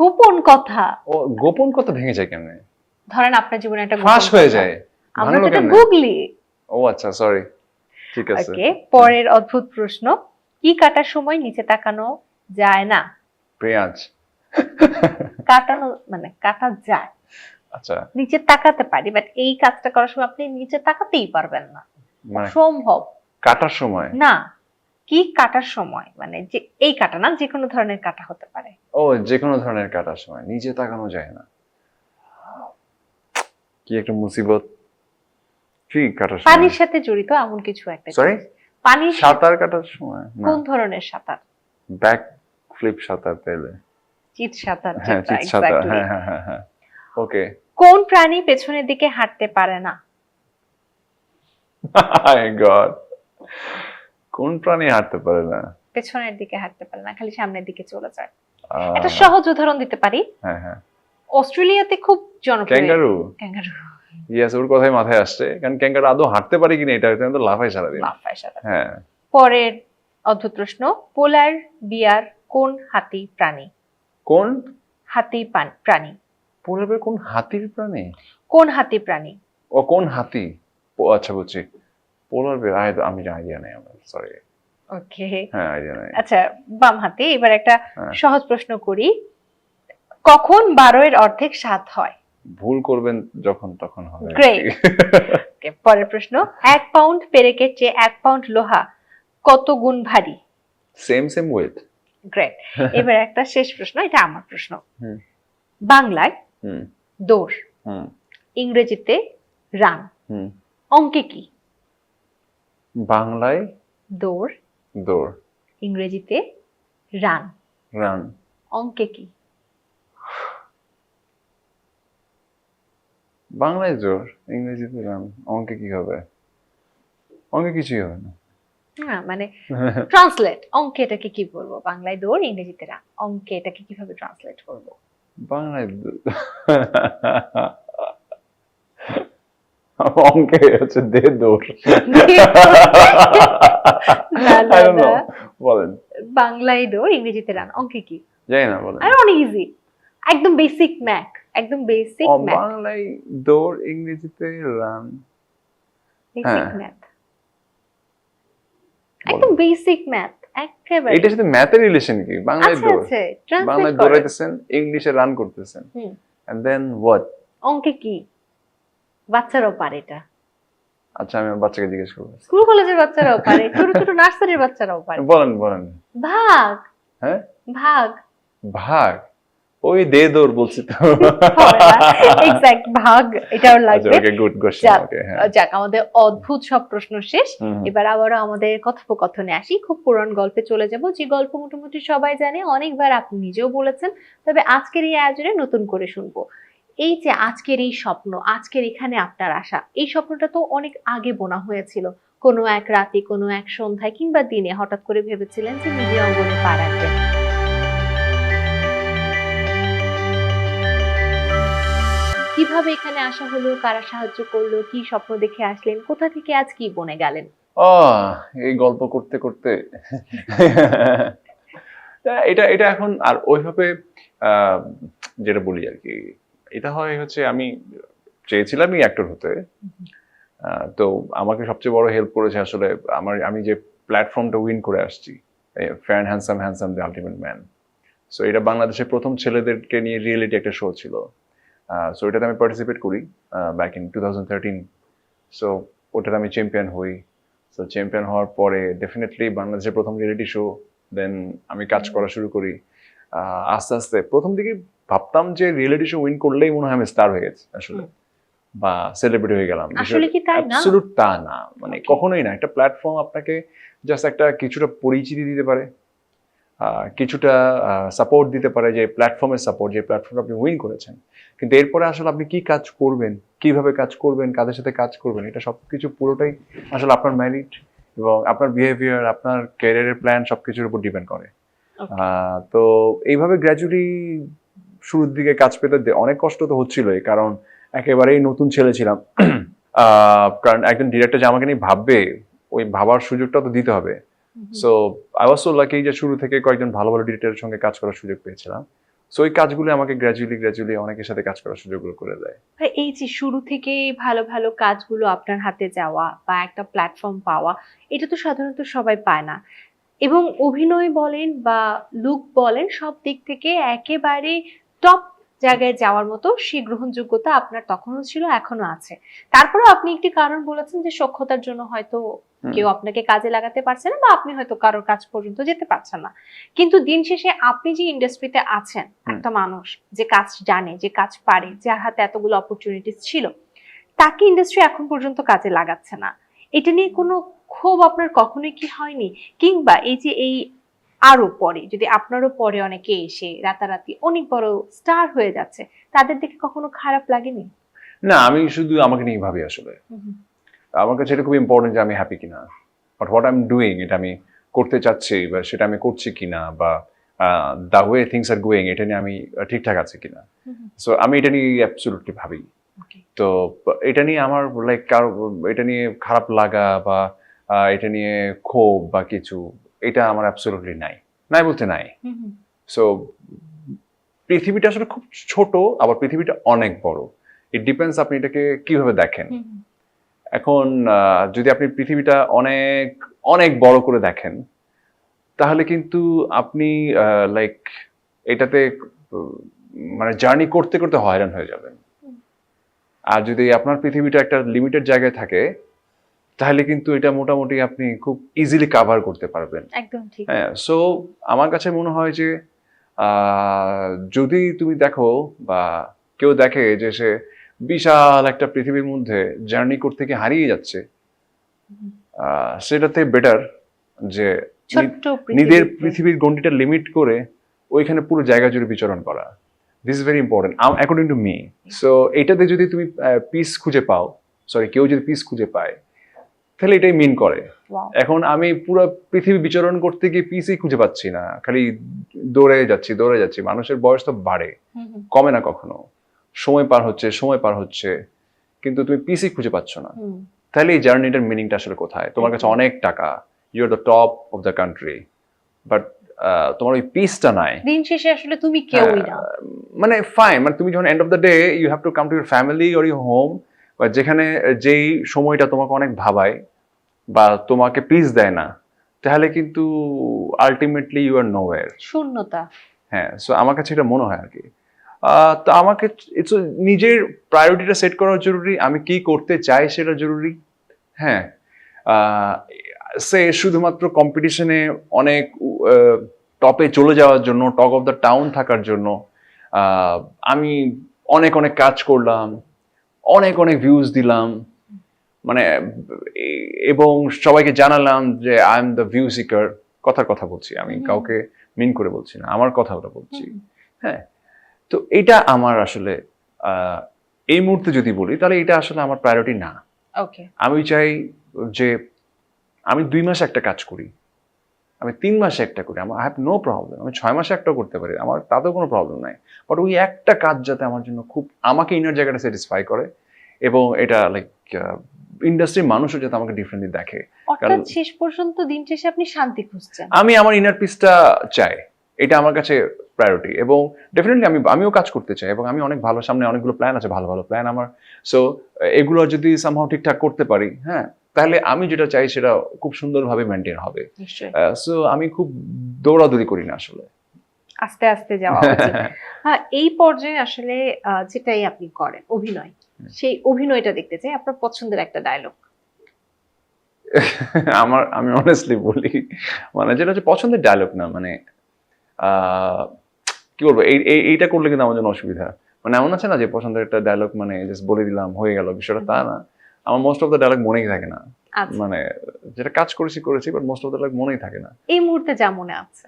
গোপন কথা, ও গোপন কথা ভেঙে যায় কেমনে? ধরেন আপনার জীবনে একটা ফাঁস গোপন হয়ে কথা। যায়, আমরা ভাঙলো তো এটা কেমনে? গুগলি। ও আচ্ছা, সরি, ঠিক আছে। ওকে, পরের অদ্ভুত প্রশ্ন, কি কাটার সময় নিচে তাকানো যায় না? পেঁয়াজ। কাটানো মানে কাটা যায়, আচ্ছা, নিচে তাকাতে পারি, বাট এই কাজটা করার সময় আপনি নিচে তাকাতেই পারবেন না, মানে সম্ভব কাটার সময়? না। কি কাটার সময় মানে যে এই কাটা না, যে কোনো ধরনের কাটা হতে পারে। ও যে কোনো ধরনের কাটার সময় নিচে তাকানো যায় না, কি একটা মুসিবত। কি কাটার সময়? পানির সাথে জড়িত এমন কিছু একটা সরি, জিনিস। পানির সাথে- সাঁতার কাটার সময় না, কোন ধরনের সাঁতার? ব্যাক ফ্লিপ সাঁতার তাইলে? চিৎ সাঁতার, হ্যাঁ, যেটা, চিৎ সাঁতার, exactly। হ্যাঁ হ্যাঁ হ্যাঁ হ্যাঁ, ওকে। কোন প্রাণী পেছনের দিকে হাঁটতে পারে না? মাই গড, কোন প্রাণী হাঁটতে পারে না? পেছনের দিকে হাঁটতে পারে না, খালি সামনের দিকে চলে যায়। আহ, একটা সহজ উদাহরণ দিতে পারি, হ্যাঁ হ্যাঁ, অস্ট্রেলিয়াতে খুব জনপ্রিয় ক্যাঙ্গারু। ক্যাঙ্গারু। ইয়েস, ওর কথাই মাথায় আসছে, কারণ ক্যাঙ্গারু আদৌ হাঁটতে পারে কিনা এটা তো লাফায় সারাদিন। লাফায় সাঁতার। হ্যাঁ, পরের অদ্ভুত প্রশ্ন, পোলার বিয়ার কোন হাতি প্রাণী? কোন হাতি প্রাণী, পড়বে কোন হাতির প্রাণী? কোন হাতি প্রাণী? ও কোন হাতি, ও আচ্ছা বুঝছি, পোলার বের, আমি আইডিয়া নেই আমার, সরি। ওকে, হ্যাঁ, আইডিয়া নেই। আচ্ছা, বাম হাতি। এবার একটা হ্যাঁ। সহজ প্রশ্ন করি, কখন 12 এর অর্ধেক 7 হয়? ভুল করবেন যখন তখন হবে। Great. Okay, পরের প্রশ্ন, 1 পাউন্ড পেরেকের চেয়ে 1 পাউন্ড লোহা কত গুণ ভারী? Same wait. গ্রেট। এবার একটা শেষ প্রশ্ন, এটা আমার প্রশ্ন। হুম। বাংলায় হুম দৌড়, হুম ইংরেজিতে রান, হুম। অঙ্কে কি? বাংলায় দৌড়, দৌড়, ইংরেজিতে রান, রান, অঙ্কে কি? বাংলায় জোর, ইংরেজিতে রান, অঙ্কে কি হবে? অঙ্কে কিছুই হবে না। না মানে ট্রান্সলেট, অঙ্কে এটাকে কি বলবো? বাংলায় দৌড়, ইংরেজিতে রান, অঙ্কে এটাকে কিভাবে ট্রান্সলেট করবো? বাংলায় অঙ্কে হচ্ছে দে দৌড়। না, না, I don't know, না। বলেন। বাংলায় দৌড়, ইংরেজিতে রান, অঙ্কে কি? জানি না, বলেন। আর অনেক ইজি, একদম বেসিক ম্যাথ, একদম বেসিক ও ম্যাথ, বাংলায় দৌড়, ইংরেজিতে রান। বেসিক হ্যাঁ। ম্যাথ, একদম বেসিক ম্যাথ একেবারে। এটার সাথে ম্যাথের রিলেশন কি? বাংলায় আছে দৌড়, আছে, বাংলায় ট্রান্সলেট করে। দৌড়াইতেছেন, ইংলিশে রান করতেছেন, হুম। and then what? অঙ্কে কি? বাচ্চারাও পারে এটা, আচ্ছা, আমি আমার বাচ্চাকে জিজ্ঞেস করবো। স্কুল কলেজের বাচ্চারাও পারে, ছোট ছোট নার্সারির বাচ্চারাও পারে। বলেন। ভাগ, হ্যাঁ, ভাগ, ভাগ, ওই দে দৌড় বলছি তো। এক্সাক্ট, ভাগ এটাও আচ্ছা, লাগবে। ওকে, গুড কোশ্চেন। যাক, ওকে, হ্যাঁ। যাক, আমাদের অদ্ভুত সব প্রশ্ন শেষ। হুম। এবার আবারও আমাদের কথোপকথনে আসি, খুব পুরান গল্পে চলে যাব, যে গল্প মোটামুটি সবাই জানে, অনেকবার আপনি নিজেও বলেছেন, তবে আজকের এই আয়োজনে নতুন করে শুনবো। এই যে আজকের এই স্বপ্ন, আজকের এখানে আপনার আশা, এই স্বপ্নটা তো অনেক আগে বোনা হয়েছিল, কোনো এক রাতে, কোনো এক সন্ধ্যায় কিংবা দিনে হঠাৎ করে ভেবেছিলেন যে মিডিয়া অঙ্গনে পা রাখবেন। কিভাবে এখানে আসা হলো, কারা সাহায্য করলো, কি স্বপ্ন দেখে আসলেন, কোথা থেকে আজ কি বনে গেলেন? এই গল্প করতে করতে এটা এখন আর ওইভাবে যেটা বলি আর কি, এটা হচ্ছে আমি চেয়েছিলামই অ্যাক্টর হতে। তো আমাকে সবচেয়ে বড় হেল্প করেছে আসলে আমি যে প্ল্যাটফর্মটা উইন করে আসছি, fair handsome the ultimate man. So এটা বাংলাদেশের প্রথম ছেলেদেরকে নিয়ে রিয়েলিটি একটা শো ছিল। সো এটাতে আমি পার্টিসিপেট করি ব্যাক ইন 2013। সো ওটাতে আমি চ্যাম্পিয়ন হই। সো চ্যাম্পিয়ন হওয়ার পরে ডেফিনেটলি বাংলাদেশের প্রথম রিয়েলিটি শো, দেন আমি কাজ করা শুরু করি। আস্তে আস্তে প্রথম দিকে ভাবতাম যে রিয়েলিটি শো উইন করলেই মনে হয় আমি স্টার হয়ে গেছি আসলে, বা সেলিব্রিটি হয়ে গেলাম। আসলে কি তাই না? অ্যাবসলিউট তা না, মানে কখনোই না। একটা প্ল্যাটফর্ম আপনাকে জাস্ট একটা কিছুটা পরিচিতি দিতে পারে, কিছুটা সাপোর্ট দিতে পারে, যে প্ল্যাটফর্মের সাপোর্ট, যে প্ল্যাটফর্ম আপনি উইন করেছেন। কিন্তু এরপরে আসলে আপনি কি কাজ করবেন, কিভাবে কাজ করবেন, কাদের সাথে কাজ করবেন, এটা সবকিছু পুরোটাই আসলে আপনার মেরিট এবং আপনার বিহেভিয়ার, আপনার ক্যারিয়ারের প্ল্যান সবকিছুর উপর ডিপেন্ড করে। তো এইভাবে গ্র্যাজুয়ালি শুরুর দিকে কাজ পেতে অনেক কষ্ট তো হচ্ছিলই, কারণ একেবারেই নতুন ছেলে ছিলাম। কারণ একজন ডিরেক্টর যে আমাকে নিয়ে ভাববে, ওই ভাবার সুযোগটা তো দিতে হবে। So I was so lucky যে শুরু থেকে কয়েকজন ভালো ভালো ডিরেক্টরের সঙ্গে কাজ করার সুযোগ পেয়েছিলাম। সো ওই কাজগুলো আমাকে গ্র্যাজুয়ালি অনেকের সাথে কাজ করার সুযোগগুলো করে দেয়। এই যে শুরু থেকে ভালো ভালো কাজগুলো আপনার হাতে যাওয়া বা একটা প্ল্যাটফর্ম পাওয়া, এটা তো সাধারণত সবাই পায় না। এবং অভিনয় বলেন বা লুক বলেন, সব দিক থেকে একেবারে টপ জায়গায় যাওয়ার মতো সেই গ্রহণযোগ্যতা আপনার তখনও ছিল, এখনো আছে। তারপরেও আপনি একটি কারণ বলেছেন যে সক্ষতার জন্য হয়তো কেউ আপনাকে কাজে লাগাতে পারছে না, বা আপনি হয়তো কারোর কাজ পর্যন্ত যেতে পারছেন না। কিন্তু দিন শেষে আপনি যে ইন্ডাস্ট্রিতে আছেন, একটা মানুষ যে কাজ জানে, যে কাজ পারে, যার হাতে এতগুলো অপরচুনিটিস ছিল, তাকে ইন্ডাস্ট্রি এখন পর্যন্ত কাজে লাগাচ্ছে না। এটা নিয়ে কোনো ক্ষোভ আপনার কখনোই কি হয়নি? কিংবা এই যে এই আরো পরে যদি আপনারও পরে অনেকে এসে রাতারাতি অনেক বড় স্টার হয়ে যাচ্ছে, তাদের দেখে কখনো খারাপ লাগেনি? না, আমি শুধু আমাকে নিয়ে ভাবি আসলে। আমার কাছে এটা খুব ইম্পর্টেন্ট যে আমি হ্যাপি কিনা, but what I am doing, এটা আমি করতে চাচ্ছি বা সেটা আমি করছি কিনা, বা the way things are going, এটা নিয়ে আমি ঠিকঠাক আছে কিনা। সো আমি এটা নিয়ে অ্যাবসলিউটলি ভাবি। তো এটা নিয়ে আমার লাইক কারো এটা নিয়ে খারাপ লাগা বা এটা নিয়ে ক্ষোভ বা কিছু, এটা আমার অ্যাবসলিউটলি নাই বলতে নাই। সো পৃথিবীটা আসলে খুব ছোট, আবার পৃথিবীটা অনেক বড়। ইট ডিপেন্ডস আপনি এটাকে কিভাবে দেখেন। এখন যদি আপনি পৃথিবীটা অনেক অনেক বড় করে দেখেন, তাহলে কিন্তু আপনি লাইক এটাতে মানে জার্নি করতে করতে হয়রান হয়ে যাবেন। আর যদি আপনার পৃথিবীটা একটা লিমিটেড জায়গায় থাকে, তাহলে কিন্তু এটা মোটামুটি আপনি খুব ইজিলি কাভার করতে পারবেন। একদম ঠিক। হ্যাঁ, সো আমার কাছে মনে হয় যে যদি তুমি দেখো বা কেউ দেখে যে সে বিশাল একটা পৃথিবীর মধ্যে জার্নি করতে গিয়ে হারিয়ে যাচ্ছে, সেটাতে বেটার যে নিজের পৃথিবীর গণ্ডিটা লিমিট করে ওইখানে পুরো জায়গা জুড়ে বিচরণ করা। This is very important according to me. So এটাতে যদি তুমি পিস খুঁজে পাও, কেউ যদি পিস খুঁজে পায়, তাহলে এটাই মিন করে। এখন আমি পুরো পৃথিবী বিচরণ করতে গিয়ে পিসই খুঁজে পাচ্ছি না, খালি দৌড়ে যাচ্ছি। মানুষের বয়স তো বাড়ে, কমে না কখনো। সময় পার হচ্ছে, কিন্তু তুমি পিসই খুঁজে পাচ্ছ না। তাহলে এই জার্নিটার মিনিংটা আসলে কোথায়? তোমার কাছে অনেক টাকা, you are the top of the country, but তোমার ওই পিসটা নাই। দিন শেষে আসলে তুমি কেউই না। মানে ফাইন, মানে তুমি যখন end of the day you have to come to your family or your home, বা যেখানে যেই সময়টা তোমাকে অনেক ভাবায় বা তোমাকে পিস দেয় না, তাহলে কিন্তু আলটিমেটলি ইউ আর নোওয়্যার, শূন্যতা। হ্যাঁ, সো আমার কাছে এটা মনে হয় আর কি। তো আমাকে নিজের প্রায়োরিটিটা সেট করা জরুরি, আমি কি করতে চাই সেটা জরুরি। হ্যাঁ, সে শুধুমাত্র কম্পিটিশনে অনেক টপে চলে যাওয়ার জন্য, টক অফ দ্য টাউন থাকার জন্য আমি অনেক কাজ করলাম, অনেক ভিউজ দিলাম, মানে এবং সবাইকে জানালাম যে I am the view seeker. কথা বলছি, আমি কাউকে মিন করে বলছি না, আমার কথাটা বলছি। হ্যাঁ, তো এটা আমার আসলে এই মুহূর্তে যদি বলি, তাহলে এটা আসলে আমার প্রায়োরিটি না। আমি চাই যে আমি 2 মাসে একটা কাজ করি, আমি 3 মাসে একটা করি, আমার আই হ্যাভ নো প্রবলেম। আমি 6 মাসে একটা করতে পারি, আমার তাতেও কোনো প্রবলেম নাই। বাট ওই একটা কাজ যাতে আমার জন্য খুব আমাকে ইনার জায়গাটা স্যাটিসফাই করে, এবং এটা লাইক ইন্ডাস্ট্রির মানুষও যাতে আমাকে ডিফারেন্টলি দেখে। অর্থাৎ শেষ পর্যন্ত দিন শেষে আপনি শান্তি খুঁজছেন। আমি আমার ইনার পিসটা চাই, এটা আমার কাছে প্রায়োরিটি। এবং ডেফিনেটলি আমিও কাজ করতে চাই, এবং আমি অনেক ভালো, সামনে অনেকগুলো প্ল্যান আছে, ভালো প্ল্যান আমার। সো এগুলো যদি সামহাও ঠিকঠাক করতে পারি, হ্যাঁ, তাহলে আমি যেটা চাই সেটা খুব সুন্দরভাবে মেনটেন হবে। সো আমি খুব দৌড়াদৌড়ি করি না আসলে, আস্তে আস্তে যাওয়া উচিত। হ্যাঁ, এই পর্যায়ে আসলে যেটাই আপনি করেন অভিনয়, সেই অভিনয়টা দেখতে চাই। আপনার পছন্দের একটা ডায়লগ। আমি অনেস্টলি বলি, মানে যেটা হচ্ছে পছন্দের ডায়লগ না, মানে কি বলবো, এইটা করলে কিন্তু আমার জন্য অসুবিধা। মানে এমন আছে না যে পছন্দের একটা ডায়লগ মানে জাস্ট বলে দিলাম হয়ে গেল, বিষয়টা তা না। আমার মোস্ট অফ দ্য ডায়লগ মনেই থাকে না, মানে যেটা কাজ করেছি but most of the dialogue মনেই থাকে না। এই মুহূর্তে যা মনে আছে?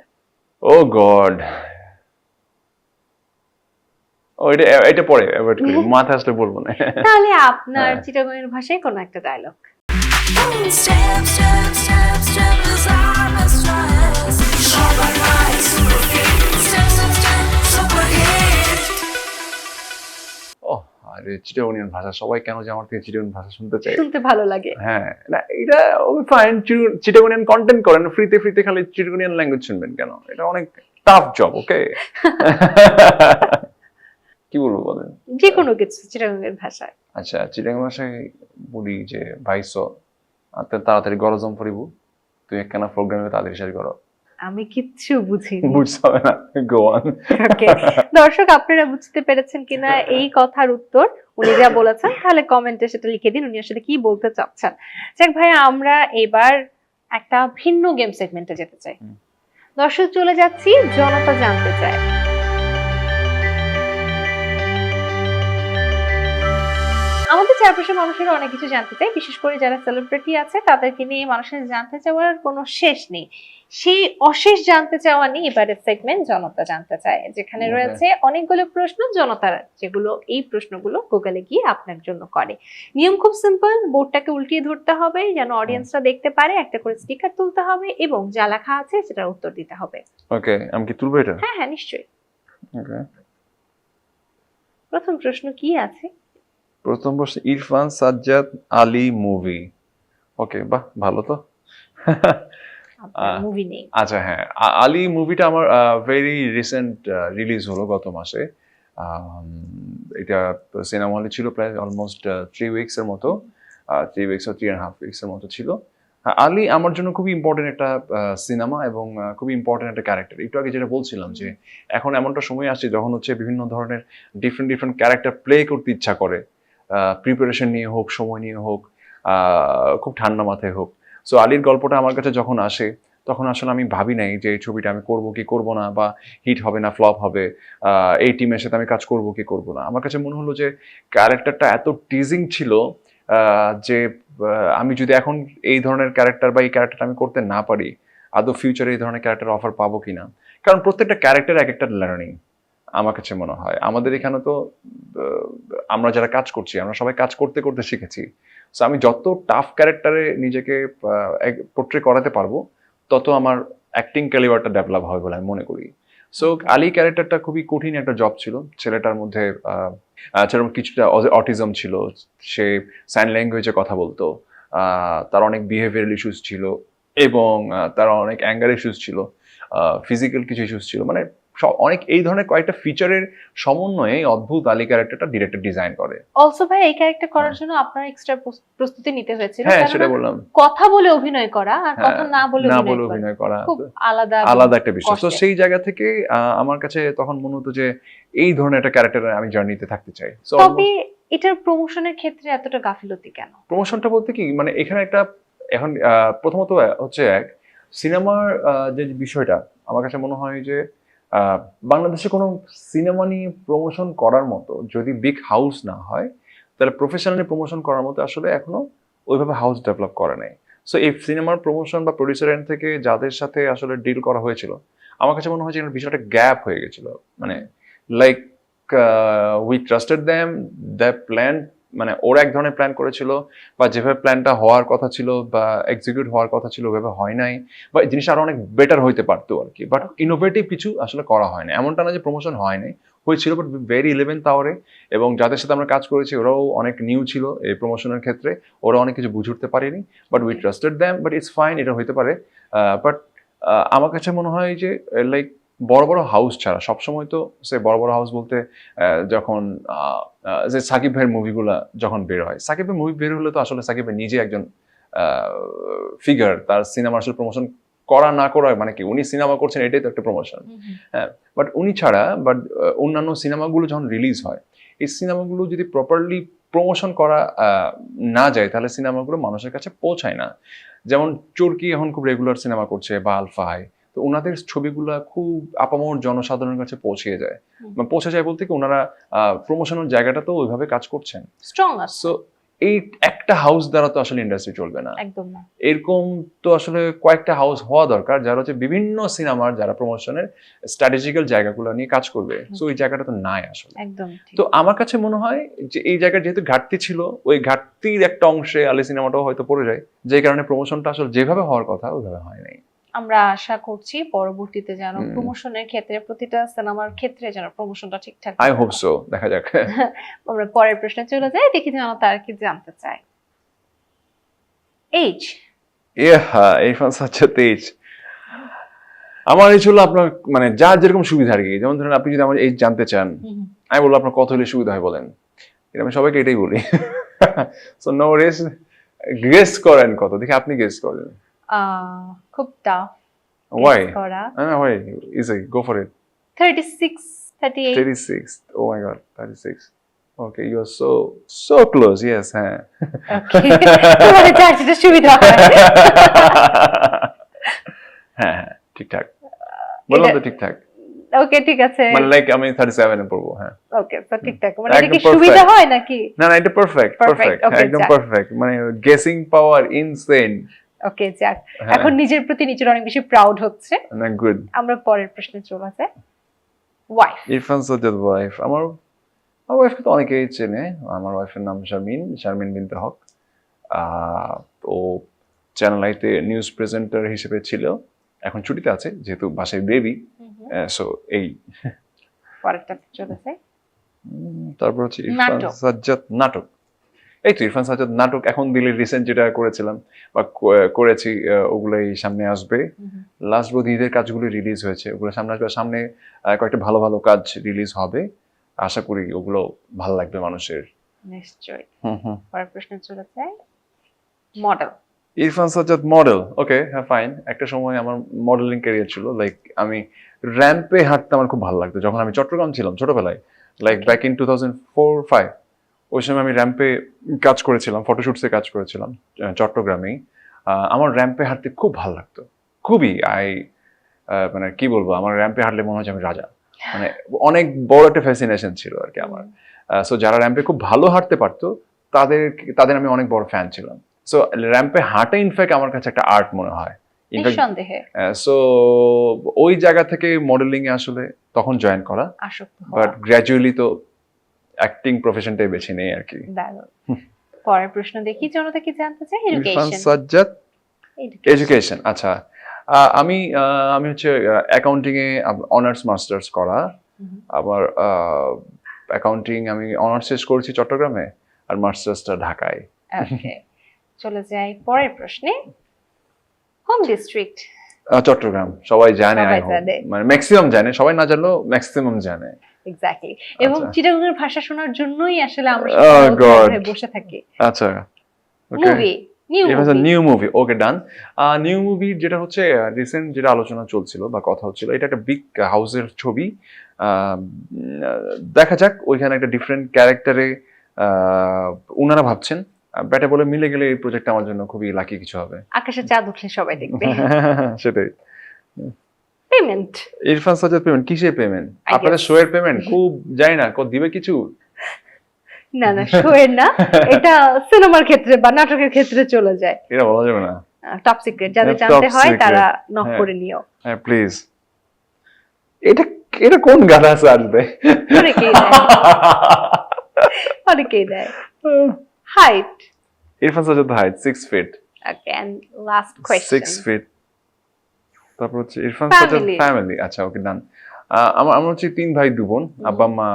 ও গড, এটা পরে অ্যাভয়েড করি, মাথা আসলে বলবো না। তাহলে আপনার চিটাগংয়ের ভাষায় কোন একটা dialogue. Step, step, step, step is on the stress. Shabba, super hit. Step, step, step, super hit. চিটাগনিয়ান ভাষা, সবাই কেন যে আমার থেকে চিটাগনিয়ান ভাষা শুনতে চায়। শুনতে ভালো লাগে। হ্যাঁ, না এটা ফাইন, চিটাগনিয়ান কন্টেন্ট করেন, ফ্রিতে খালি চিটাগনিয়ান ল্যাঙ্গুয়েজ শুনবেন কেন? এটা অনেক টাফ জব, ওকে? কি বলবো বলেন? যে কোনো কিছু চিটাগাংয়ের ভাষায়। আচ্ছা, চিটাগাং ভাষায় বলি যে ভাইস তাড়াতাড়ি গরজম পড়িব, তুই একখানা প্রোগ্রামে তাড়াতাড়ি শেষ করো। আমি কিচ্ছু বুঝিনি। বুঝতে হবে না, গো অন। ওকে, দর্শক আপনারা বুঝতে পেরেছেন কিনা এই কথার উত্তর? উনি যা বলেছেন, তাহলে কমেন্টে সেটা লিখে দিন উনি আসলে কি বলতে চাচ্ছেন। যাক ভাইয়া, আমরা এবার একটা ভিন্ন গেম সেগমেন্টে যেতে চাই। দর্শক চলে যাচ্ছি জনতা জানতে চায়। আমাদের চারপাশের মানুষেরা অনেক কিছু জানতে চায়, বিশেষ করে যারা সেলিব্রিটি আছে তাদেরকে নিয়ে মানুষের জানতে চাওয়ার কোনো শেষ নেই। সেই অশেষ জানতে চাওয়া নিয়ে এবারের সেগমেন্ট জনতা জানতে চায়, যেখানে রয়েছে অনেকগুলো প্রশ্ন জনতার, যেগুলো এই প্রশ্নগুলো গুগলে গিয়ে আপনার জন্য করে। নিয়ম খুব সিম্পল, বোর্ডটাকে উল্টিয়ে ধরতে হবে যেন অডিয়েন্সরা দেখতে পারে, একটা করে স্টিকার তুলতে হবে এবং যা লেখা আছে সেটার উত্তর দিতে হবে। ওকে, আমি কি তুলবো এটা? হ্যাঁ হ্যাঁ, নিশ্চয়ই। ওকে, প্রথম প্রশ্ন কি আছে? প্রথম প্রশ্ন, ইরফান সাজ্জাদ আলী মুভি। ওকে, বাহ, ভালো তো। মুভি নেই। আচ্ছা, হ্যাঁ, আলী মুভিটা আমার ভেরি রিসেন্ট রিলিজ হলো গত মাসে। এটা সিনেমা হলে ছিল প্রায় অলমোস্ট 3 উইকস এর মতো, 3 উইকস or 3.5 উইকস এর মতো ছিল। আলী আমার জন্য খুবই ইম্পর্টেন্ট একটা সিনেমা এবং খুবই ইম্পর্টেন্ট একটা ক্যারেক্টার। একটু আগে যেটা বলছিলাম যে এখন এমনটা সময় আসছে যখন হচ্ছে বিভিন্ন ধরনের ডিফারেন্ট ক্যারেক্টার প্লে করতে ইচ্ছা করে, প্রিপারেশন নিয়ে হোক, সময় নিয়ে হোক, খুব ঠান্ডা মাথায় হোক। সো আলীর গল্পটা আমার কাছে যখন আসে তখন আসলে আমি ভাবি নাই যে এই ছবিটা আমি করব কি করব না, বা হিট হবে না ফ্লপ হবে, এই টিমের সাথে আমি কাজ করব কি করব না। আমার কাছে মনে হলো যে ক্যারেক্টারটা এত টিজিং ছিল যে আমি যদি এখন এই ধরনের ক্যারেক্টার বা এই ক্যারেক্টারটা আমি করতে না পারি, আদৌ ফিউচারে এই ধরনের ক্যারেক্টার অফার পাবো কিনা। কারণ প্রত্যেকটা ক্যারেক্টার এক একটা লার্নিং আমার কাছে মনে হয়। আমাদের এখানে তো আমরা যারা কাজ করছি আমরা সবাই কাজ করতে করতে শিখেছি। সো আমি যত টাফ ক্যারেক্টারে নিজেকে পোর্ট্রে করাতে পারবো তত আমার অ্যাক্টিং ক্যালিবারটা ডেভেলপ হবে বলে আমি মনে করি। সো আলী ক্যারেক্টারটা খুবই কঠিন একটা জব ছিল। ছেলেটার মধ্যে সেরকম কিছুটা অটিজম ছিল, সে সাইন ল্যাঙ্গুয়েজে কথা বলতো, তার অনেক বিহেভিয়ারাল ইস্যুস ছিল এবং তার অনেক অ্যাঙ্গার ইস্যুস ছিল, ফিজিক্যাল কিছু ইস্যুস ছিল, মানে অনেক এই ধরনের কয়েকটা ফিচারের সমন্বয়ে অদ্ভুত আলী ক্যারেক্টারটা ডিরেক্টর ডিজাইন করে। অলসো ভাই, এই ক্যারেক্টার করার জন্য আপনার এক্সট্রা প্রস্তুতি নিতে হয়েছিল। হ্যাঁ, সেটা বললাম, কথা বলে অভিনয় করা আর কথা না বলে অভিনয় করা খুব আলাদা একটা বিষয়। তো সেই জায়গা থেকে আমার কাছে তখন মনে হতো যে এই ধরনের একটা ক্যারেক্টার আমি জার্নিতে থাকতে চাই। তবে এটার প্রমোশনের ক্ষেত্রে এতটা গাফিলতি কেন? প্রমোশনটা বলতে কি, মানে এখানে একটা এখন প্রথমত হচ্ছে এক সিনেমার যে বিষয়টা আমার কাছে মনে হয় যে বাংলাদেশে কোনো সিনেমা নিয়ে প্রমোশন করার মতো যদি বিগ হাউস না হয় তাহলে প্রফেশনালি প্রমোশন করার মতো আসলে এখনো ওইভাবে হাউস ডেভেলপ করে নাই। সো এই সিনেমার প্রমোশন বা প্রডিউসার এন্ড থেকে যাদের সাথে আসলে ডিল করা হয়েছিল আমার কাছে মনে হয় যে বিষয়টা গ্যাপ হয়ে গেছিল। মানে like we trusted them, the plan, মানে ওরা এক ধরনের প্ল্যান করেছিল বা যেভাবে প্ল্যানটা হওয়ার কথা ছিল বা এক্সিকিউট হওয়ার কথা ছিল ওইভাবে হয় নাই, বা জিনিসটা আরো অনেক বেটার হইতে পারতো আর কি। বাট ইনোভেটিভ কিছু আসলে করা হয় না। এমনটা না যে প্রমোশন হয় নাই, হয়েছিল, বাট ভেরি 11th আওয়ারে। এবং যাদের সাথে আমরা কাজ করেছি ওরাও অনেক নিউ ছিল এই প্রমোশনের ক্ষেত্রে, ওরা অনেক কিছু বুঝে উঠতে পারেনি। But we trusted them, but it's fine, এটা হইতে পারে। বাট আমার কাছে মনে হয় যে লাইক বড় বড় হাউস ছাড়া সবসময় তো সে বড় বড় হাউস বলতে যখন যে সাকিব ভাইয়ের মুভিগুলা যখন বের হয়, সাকিব ভাইয়ের মুভি বের হলে তো আসলে সাকিব ভাই নিজে একজন ফিগার, তার সিনেমা আসলে প্রমোশন করা না করা মানে কি, উনি সিনেমা করছেন এটাই তো একটা প্রমোশন। হ্যাঁ, বাট উনি ছাড়া বাট অন্যান্য সিনেমাগুলো যখন রিলিজ হয় এই সিনেমাগুলো যদি প্রপারলি প্রমোশন করা না যায় তাহলে সিনেমাগুলো মানুষের কাছে পৌঁছায় না। যেমন চরকি এখন খুব রেগুলার সিনেমা করছে বা আলফাই, তো ওনাদের ছবিগুলা খুব আপামর জনসাধারণের কাছে পৌঁছে যায়। পৌঁছে যায় বলতে কি ওনারা প্রমোশনের জায়গাটা তো ওইভাবে কাজ করছেন স্ট্রং আছে। সো এই একটা হাউস দ্বারা তো আসলে ইন্ডাস্ট্রি চলবে না, একদম না। এরকম তো আসলে কয়েকটা হাউস হওয়া দরকার যারা হচ্ছে বিভিন্ন সিনেমার যারা প্রমোশনের স্ট্র্যাটেজিক্যাল জায়গাগুলো নিয়ে কাজ করবে। সো ওই জায়গাটা তো নাই আসলে। একদম। তো আমার কাছে মনে হয় যে এই জায়গার যেহেতু ঘাটতি ছিল, ওই ঘাটতির একটা অংশে আলী সিনেমাটাও হয়তো পড়ে যায়, যে কারণে প্রমোশনটা আসলে যেভাবে হওয়ার কথা ওইভাবে হয় নাই। আমরা আশা করছি পরবর্তীতে যেন হুম। প্রমোশনের ক্ষেত্রে প্রতিটা সিনেমার ক্ষেত্রে যেন প্রমোশনটা ঠিকঠাক আই হোপ সো, দেখা যাক। আমরা পরের প্রশ্নে চলে যাই, দেখি যেন তার কি জানতে চায়। এইজ ইরফান সাজ্জাদ এইজ, আমার এই ছিল আপনার মানে যার যেরকম সুবিধা আর কি। যেমন ধরেন আপনি যদি আমার এইজ জানতে চান, আমি বলবো আপনার কত হলে সুবিধা হয় বলেন, এটা আমি সবাইকে এটাই বলি। সো নো রেস, গেস করেন কত, দেখি আপনি গেস করেন। খুব টাফ Why? করা। Why? Easy, go for it. 36, 38 36. Oh my God, 36. Okay, you are so close. Yes, হ্যাঁ। ওকে, তোমার যার যেটা সুবিধা হয়। হ্যাঁ, ঠিকঠাক বললাম তো, ঠিকঠাক। ওকে, ঠিক আছে। মানে লাইক আমি 37 এ পড়বো। হ্যাঁ, ওকে, তো ঠিকঠাক, মানে এটা কি একদম সুবিধা perfect. হয় নাকি? না এটা পারফেক্ট, Perfect, okay, একদম যাক। পারফেক্ট, মানে গেসিং পাওয়ার ইনসেন। ওকে, যাক, হ্যাঁ। এখন নিজের প্রতি নিজের অনেক বেশি প্রাউড হচ্ছে। না, গুড। আমরা পরের প্রশ্নে চলে যাই। ওয়াইফ। ইরফান সাজ্জাদ ওয়াইফ, আমার ওয়াইফকে তো অনেকেই চেনে। আমার ওয়াইফের নাম শারমিন বিনতে হক। ও চ্যানেল আইতে নিউজ প্রেজেন্টার হিসেবে ছিল, এখন ছুটিতে আছে যেহেতু বাসায় বেবি। সো এই পরেরটা চলে যাই। তারপর হচ্ছে ইরফান নাটক। সাজ্জাদ নাটক। এই তো ইরফান সাজ্জাদ নাটক এখন দিলে রিসেন্ট যেটা করেছিলাম বা করেছি, ওগুলাই সামনে আসবে। লাস্ট বোধ ঈদের কাজগুলো রিলিজ হয়েছে, ওগুলো সামনে আসবে। সামনে কয়েকটা ভালো ভালো কাজ রিলিজ হবে, আশা করি ওগুলো ভালো লাগবে মানুষের। নিশ্চয়ই। হুম। পরের প্রশ্নে চলে যাই। মডেল। ইরফান সাজ্জাদ মডেল, ওকে, হ্যাঁ ফাইন। একটা সময় আমার মডেলিং ক্যারিয়ার ছিল, লাইক আমি র্যাম্পে হাঁটতে আমার খুব ভালো লাগতো যখন আমি চট্টগ্রাম ছিলাম ছোটবেলায়, লাইক ব্যাক ইন 2004-05। ওই সময় আমি র্যাম্পে কাজ করেছিলাম, ফটোশুটসে কাজ করেছিলাম চট্টগ্রামেই। আমার র্যাম্পে হাঁটতে খুব ভালো লাগতো, খুবই। মানে কি বলবো, আমার র্যাম্পে হাঁটলে মনে হচ্ছে আমি রাজা, মানে অনেক বড় একটা ফ্যাসিনেশন ছিল আর কি আমার। সো যারা র্যাম্পে খুব ভালো হাঁটতে পারতো তাদের আমি অনেক বড় ফ্যান ছিলাম। সো র্যাম্পে হাঁটা ইনফ্যাক্ট আমার কাছে একটা আর্ট মনে হয়। নিঃসন্দেহে সো ওই জায়গা থেকে মডেলিং এ আসলে তখন জয়েন করা, আসক্ত বাট হওয়া। গ্র্যাজুয়ালি তো অ্যাক্টিং প্রফেশনটাই বেছে নেই আর কি। দারুণ। পরের প্রশ্ন দেখি জনতা কি জানতে চায়। ইরফান এডুকেশন। সাজ্জাদ এডুকেশন, আচ্ছা। আমি হচ্ছে অ্যাকাউন্টিং এ অনার্স মাস্টার্স করা। আবার অ্যাকাউন্টিং আমি অনার্স শেষ করেছি চট্টগ্রামে, আর মাস্টার্সটা ঢাকায়। ওকে, চলে যাই পরের প্রশ্নে। Home district. চট্টগ্রাম, সবাই জানে, সবাই I hope। জানে। মানে ম্যাক্সিমাম জানে, সবাই না জানলেও ম্যাক্সিমাম জানে। এক্স্যাক্টলি, এবং আচ্ছা। চিটাগংয়ের ভাষা শোনার জন্যই আসলে আমরা Oh সবাই God. ঘরে বসে থাকি। আচ্ছা, movie, new movie. New movie, okay done. New movie যেটা হচ্ছে রিসেন্ট যেটা আলোচনা চলছিল বা কথা হচ্ছিল, এটা একটা বিগ হাউসের ছবি। দেখা যাক, ওইখানে একটা ডিফারেন্ট ক্যারেক্টারে ওনারা ভাবছেন। ব্যাটা বলে মিলে গেলে এই প্রজেক্ট আমার জন্য খুবই লাকি কিছু হবে। আকাশে চাঁদ উঠলে সবাই দেখবে। সেটাই। পেমেন্ট। ইরফান সাজ্জাদ পেমেন্ট, কিসের পেমেন্ট? I আপনাদের guess. শো এর পেমেন্ট? খুব জানি না, দিবে কিছু? না না, শোয়ের না, এটা সিনেমার ক্ষেত্রে বা নাটকের ক্ষেত্রে চলে যায়। এটা বলা যাবে না। টপ সিক্রেট, যাদের Top জানতে হয় secret. তারা নক হ্যাঁ। করে নিও। হ্যাঁ প্লিজ। এটা কোন গাধা আছে আসবে? অনেকেই দেয়, অনেকেই দেয়। Height. Irfan Sajjad height 6 feet. Okay, and last question. 6 feet. তারপর হচ্ছে ইরফান সাজ্জাদ Family. ফ্যামিলি, আচ্ছা ওকে ডান। আমরা হচ্ছে 3 ভাই 2 বোন। আব্বা আম্মা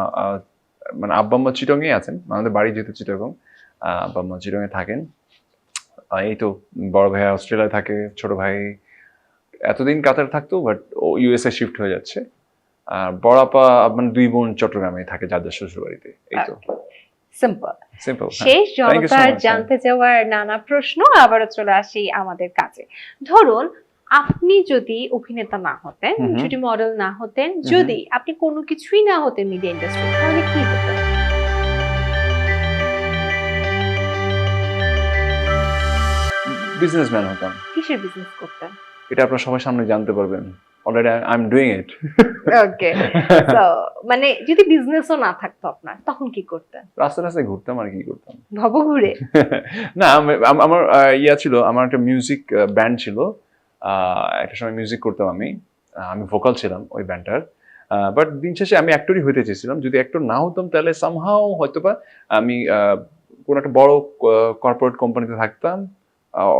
মানে আব্বা আম্মা চিটং এ আছেন, আমাদের বাড়ি যেহেতু চিটাগং, আব্বা আম্মা চিটং এ থাকেন। এই তো বড় ভাই অস্ট্রেলিয়ায় থাকে, ছোট ভাই এতদিন কাতার থাকতো, বাট ও ইউএসএ শিফট হয়ে যাচ্ছে। আর বড় আপা মানে 2 বোন চট্টগ্রামে থাকে যাদের শ্বশুর বাড়িতে। এই তো সিম্পল। সিম্পল। শেষ জনতার জানতে চাওয়ার নানা প্রশ্ন, আবারও চলে আসি আমাদের কাছে। ধরুন আপনি যদি অভিনেতা না হতেন, যদি মডেল না হতেন, যদি আপনি কোনো কিছুই না হতেন মিডিয়া ইন্ডাস্ট্রি, তাহলে কি হতেন? বিজনেসম্যান হতাম। কিসের বিজনেস করতেন? এটা আপনারা সবার সামনে জানতে পারবেন। Already I am doing it. Okay, so মানে যদি বিজনেসও না থাকতো আপনার, তখন কি করতেন? রাস্তায় রাস্তায় ঘুরতাম আর কি করতাম। ভবঘুরে? না, আমার ইয়া ছিল, আমার একটা মিউজিক ব্যান্ড ছিল। একটা সময় মিউজিক করতাম আমি ভোকাল ছিলাম ওই ব্যান্ডটার। বাট দিন শেষে আমি অ্যাক্টরই হতে চেয়েছিলাম। যদি অ্যাক্টর না হতাম তাহলে সামহাও হয়তোবা আমি কোনো একটা বড় কর্পোরেট কোম্পানিতে থাকতাম,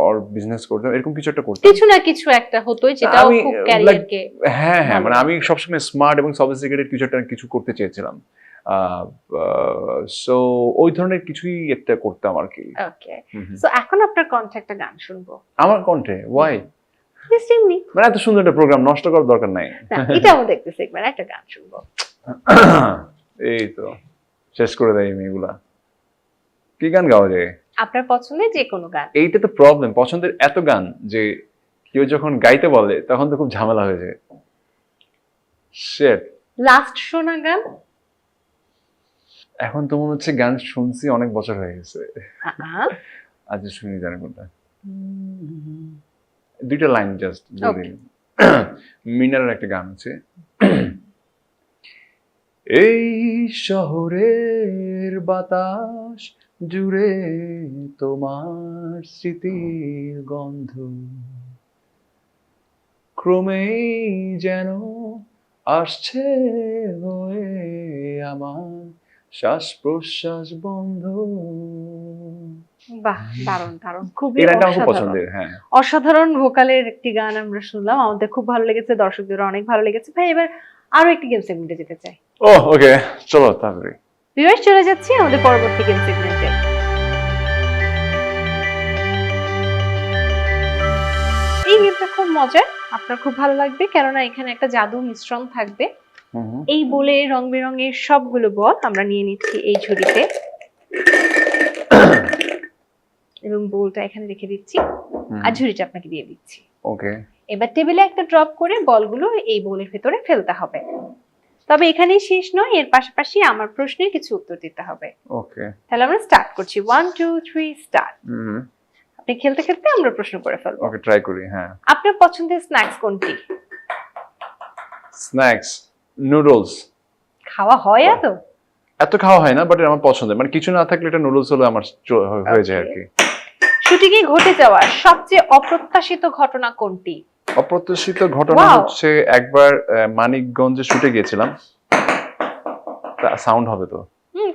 or বিজনেস করতাম, এরকম কিছু একটা করতাম। কিছু না কিছু একটা হতোই যেটা আমি, খুব like, ক্যারিয়ারকে হ্যাঁ হ্যাঁ, ভালো। মানে আমি সবসময় স্মার্ট এবং সফিস্টিকেটেড কিছু করতে চেয়েছিলাম। সো ওই ধরনের কিছুই একটা করতাম আর কি। ওকে, হুম হুম। সো এখন আপনার কণ্ঠে একটা গান শুনবো। আমার কণ্ঠে ওয়াই? জাস্ট এমনি, মানে এত সুন্দর একটা প্রোগ্রাম নষ্ট করার দরকার নাই। না এটা আমাদের একটা সেগমেন্ট, একটা গান শুনবো। এই তো শেষ করে দেয় মেয়েগুলা। কি গান গাওয়া যায়? আপনার পছন্দের যে কোনো গান। এইটা তো প্রবলেম, পছন্দের এত গান যে কেউ যখন গাইতে বলে তখন তো খুব ঝামেলা হয়ে যায়। শিট, লাস্ট শোনা গান? এখন তো মনে হচ্ছে গান শুনছি অনেক বছর হয়ে গেছে। আহা, আজ শুনি জানি কোনটা। দুইটা লাইন জাস্ট বলি। মিনারের একটা গান আছে, এই শহরের বাতাস জুড়ে তোমার স্মৃতির গন্ধ, ক্রমেই যেন আসছে হয়ে আমার শ্বাস প্রশ্বাস বন্ধ। বাহ, দারুণ দারুণ, খুবই এই গানটা আমার খুব অসাধারণ। পছন্দের। হ্যাঁ, অসাধারণ ভোকালের একটি গান আমরা শুনলাম, আমাদের খুব ভালো লেগেছে, দর্শকদেরও অনেক ভালো লেগেছে। ভাই এবার আরো একটি গেম সেগমেন্টে যেতে চাই। ও ওকে, চলো তাড়াতাড়ি। ভিউয়ার্স, চলে যাচ্ছি আমাদের পরবর্তী গেম সেগমেন্টে। এই গেমটা খুব মজার, আপনার খুব ভালো লাগবে, কেননা এখানে একটা জাদু মিশ্রণ থাকবে। এই বলে রং বেরঙের সবগুলো বল আমরা নিয়ে নিচ্ছি এই ঝুড়িতে এবং বলটা এখানে রেখে দিচ্ছি আর ঝুড়িটা আপনাকে দিয়ে দিচ্ছি। ওকে, এবার টেবিলে একটা ড্রপ করে বলগুলো এই বোলের ভেতরে ফেলতে হবে। তবে এখানেই শেষ নয়, এর পাশাপাশি আমার প্রশ্নের কিছু উত্তর দিতে হবে। ওকে, তাহলে আমরা স্টার্ট করছি। 1 2 3 স্টার্ট। আপনি খেলতে খেলতে আমরা প্রশ্ন করে ফেলবো। ওকে, ট্রাই করি। হ্যাঁ, আপনার পছন্দের স্ন্যাক্স কোনটি? Snacks noodles. খাওয়া হয় এত খাওয়া হয় না, বাট আমার পছন্দের, মানে কিছু না থাকলে এটা নুডলস হলে আমার হয়ে যায় আর কি। শুটিংয়ে ঘটে যাওয়া সবচেয়ে অপ্রত্যাশিত ঘটনা কোনটি? অপ্রত্যাশিত ঘটনা Wow! হচ্ছে একবার মানিকগঞ্জে শুটে গিয়েছিলাম। সাউন্ড হবে তো?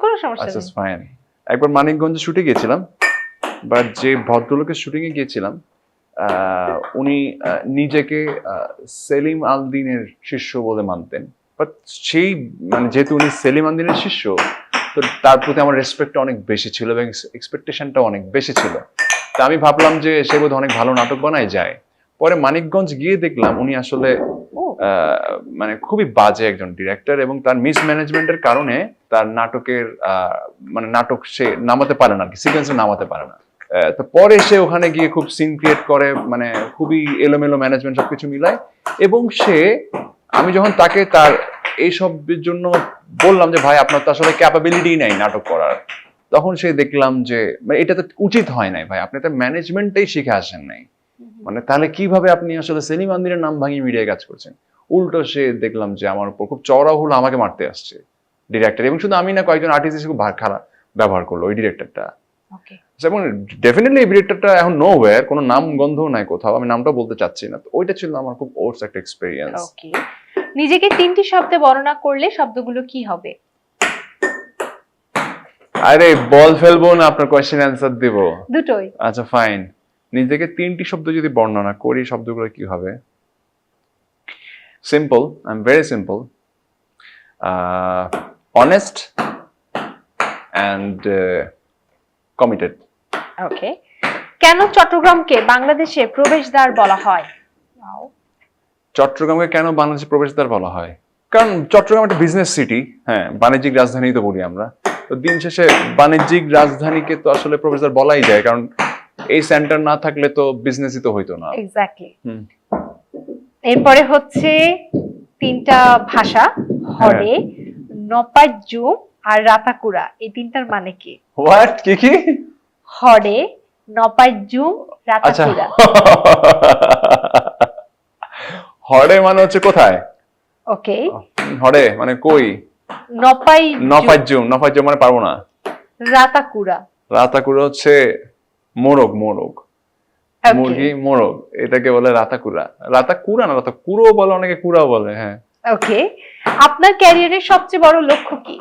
কোনো সমস্যা আচ্ছা, নেই। ফাইন। একবার মানিকগঞ্জে শুটে গিয়েছিলাম, বাট যে ভদ্রলোকের শুটিং এ গিয়েছিলাম উনি নিজেকে সেলিম আলদিনের শিষ্য বলে মানতেন। বাট সেই মানে যেহেতু উনি সেলিম আলদিনের শিষ্য, তো তার প্রতি আমার রেসপেক্টটা অনেক বেশি ছিল এবং এক্সপেকটেশনটা অনেক বেশি ছিল। তা আমি ভাবলাম যে সে বোধহয় অনেক ভালো নাটক বানায় যায়। পরে মানিকগঞ্জ গিয়ে দেখলাম উনি আসলে মানে খুবই বাজে একজন ডিরেক্টর এবং তার মিসম্যানেজমেন্টের কারণে তার নাটকের মানে নাটক সে নামাতে পারে না, সিকোয়েন্সে নামাতে পারে না। তো পরে সে ওখানে গিয়ে খুব সিন ক্রিয়েট করে, মানে খুবই এলোমেলো ম্যানেজমেন্ট সবকিছু মিলায়। এবং সে, আমি যখন তাকে তার এইসবের জন্য বললাম যে ভাই আপনার তো আসলে ক্যাপাবিলিটি নাই নাটক করার, তখন সে দেখলাম যে মানে এটা তো উচিত হয় নাই ভাই, আপনি তো ম্যানেজমেন্টটাই শিখে আসেন নাই, মানে তাহলে কিভাবে আপনি আসলে সেলিম আলদিনের নাম ভাঙিয়ে মিডিয়ায় কাজ করছেন। উল্টো সে দেখলাম যে আমার উপর খুব চওড়া হলো, আমাকে মারতে আসছে ডিরেক্টর। এবং শুধু আমি না, কয়েকজন আর্টিস্ট খুব খারাপ ব্যবহার করলো ওই ডিরেক্টরটা। ওকে, এবং ডেফিনেটলি এই ডিরেক্টরটা এখন নো ওয়্যার, কোনো নাম গন্ধ নাই কোথাও, আমি নামটা বলতে চাচ্ছি না। তো ওইটা ছিল আমার খুব ওর্স একটা এক্সপেরিয়েন্স। ওকে। নিজেকে 3টি শব্দে বর্ণনা করলে শব্দগুলো কি হবে? আরে বল ফেলবো না, আপনার কোয়েশ্চেন অ্যান্সার দিব? দুটোই। আচ্ছা ফাইন, নিজেকে 3টি শব্দ যদি বর্ণনা করি শব্দগুলো কি হবে? Simple, I am very simple, honest and committed. Okay. কেন চট্টগ্রামকে বাংলাদেশের প্রবেশদ্বার বলা হয়? চট্টগ্রামকে কেন বাংলাদেশের প্রবেশদ্বার বলা হয়? কারণ চট্টগ্রাম একটা বিজনেস সিটি, হ্যাঁ, বাণিজ্যিক রাজধানী তো বলি আমরা। তো দিন শেষে বাণিজ্যিক রাজধানীকে তো আসলে প্রবেশদ্বার বলাই যায়, কারণ এই সেন্টার না থাকলে তো বিজনেসই তো হইতো না। এক্স্যাক্টলি। এরপরে হচ্ছে 3টা ভাষা, হরে, নপাজ্জু আর রাতাকুড়া। এই 3টার মানে কি? হোয়াট? কি কি? হরে, নপাজ্জু, আচ্ছা, রাতাকুড়া। হরে মানে হচ্ছে কোথায়? ওকে। হরে মানে কই? নপাজ্জুম মানে পারবো না। রাতাকুড়া? রাতাকুড়া হচ্ছে মোরগ, মোরগ, মুরগি মোরগ, এটাকে বলে রাতাকুড়া। রাতাকুড়া না, রাতাকুড়ো বলে, অনেকে কুড়াও বলে। হ্যাঁ। ওকে। আপনার ক্যারিয়ারের সবচেয়ে বড় লক্ষ্য কি?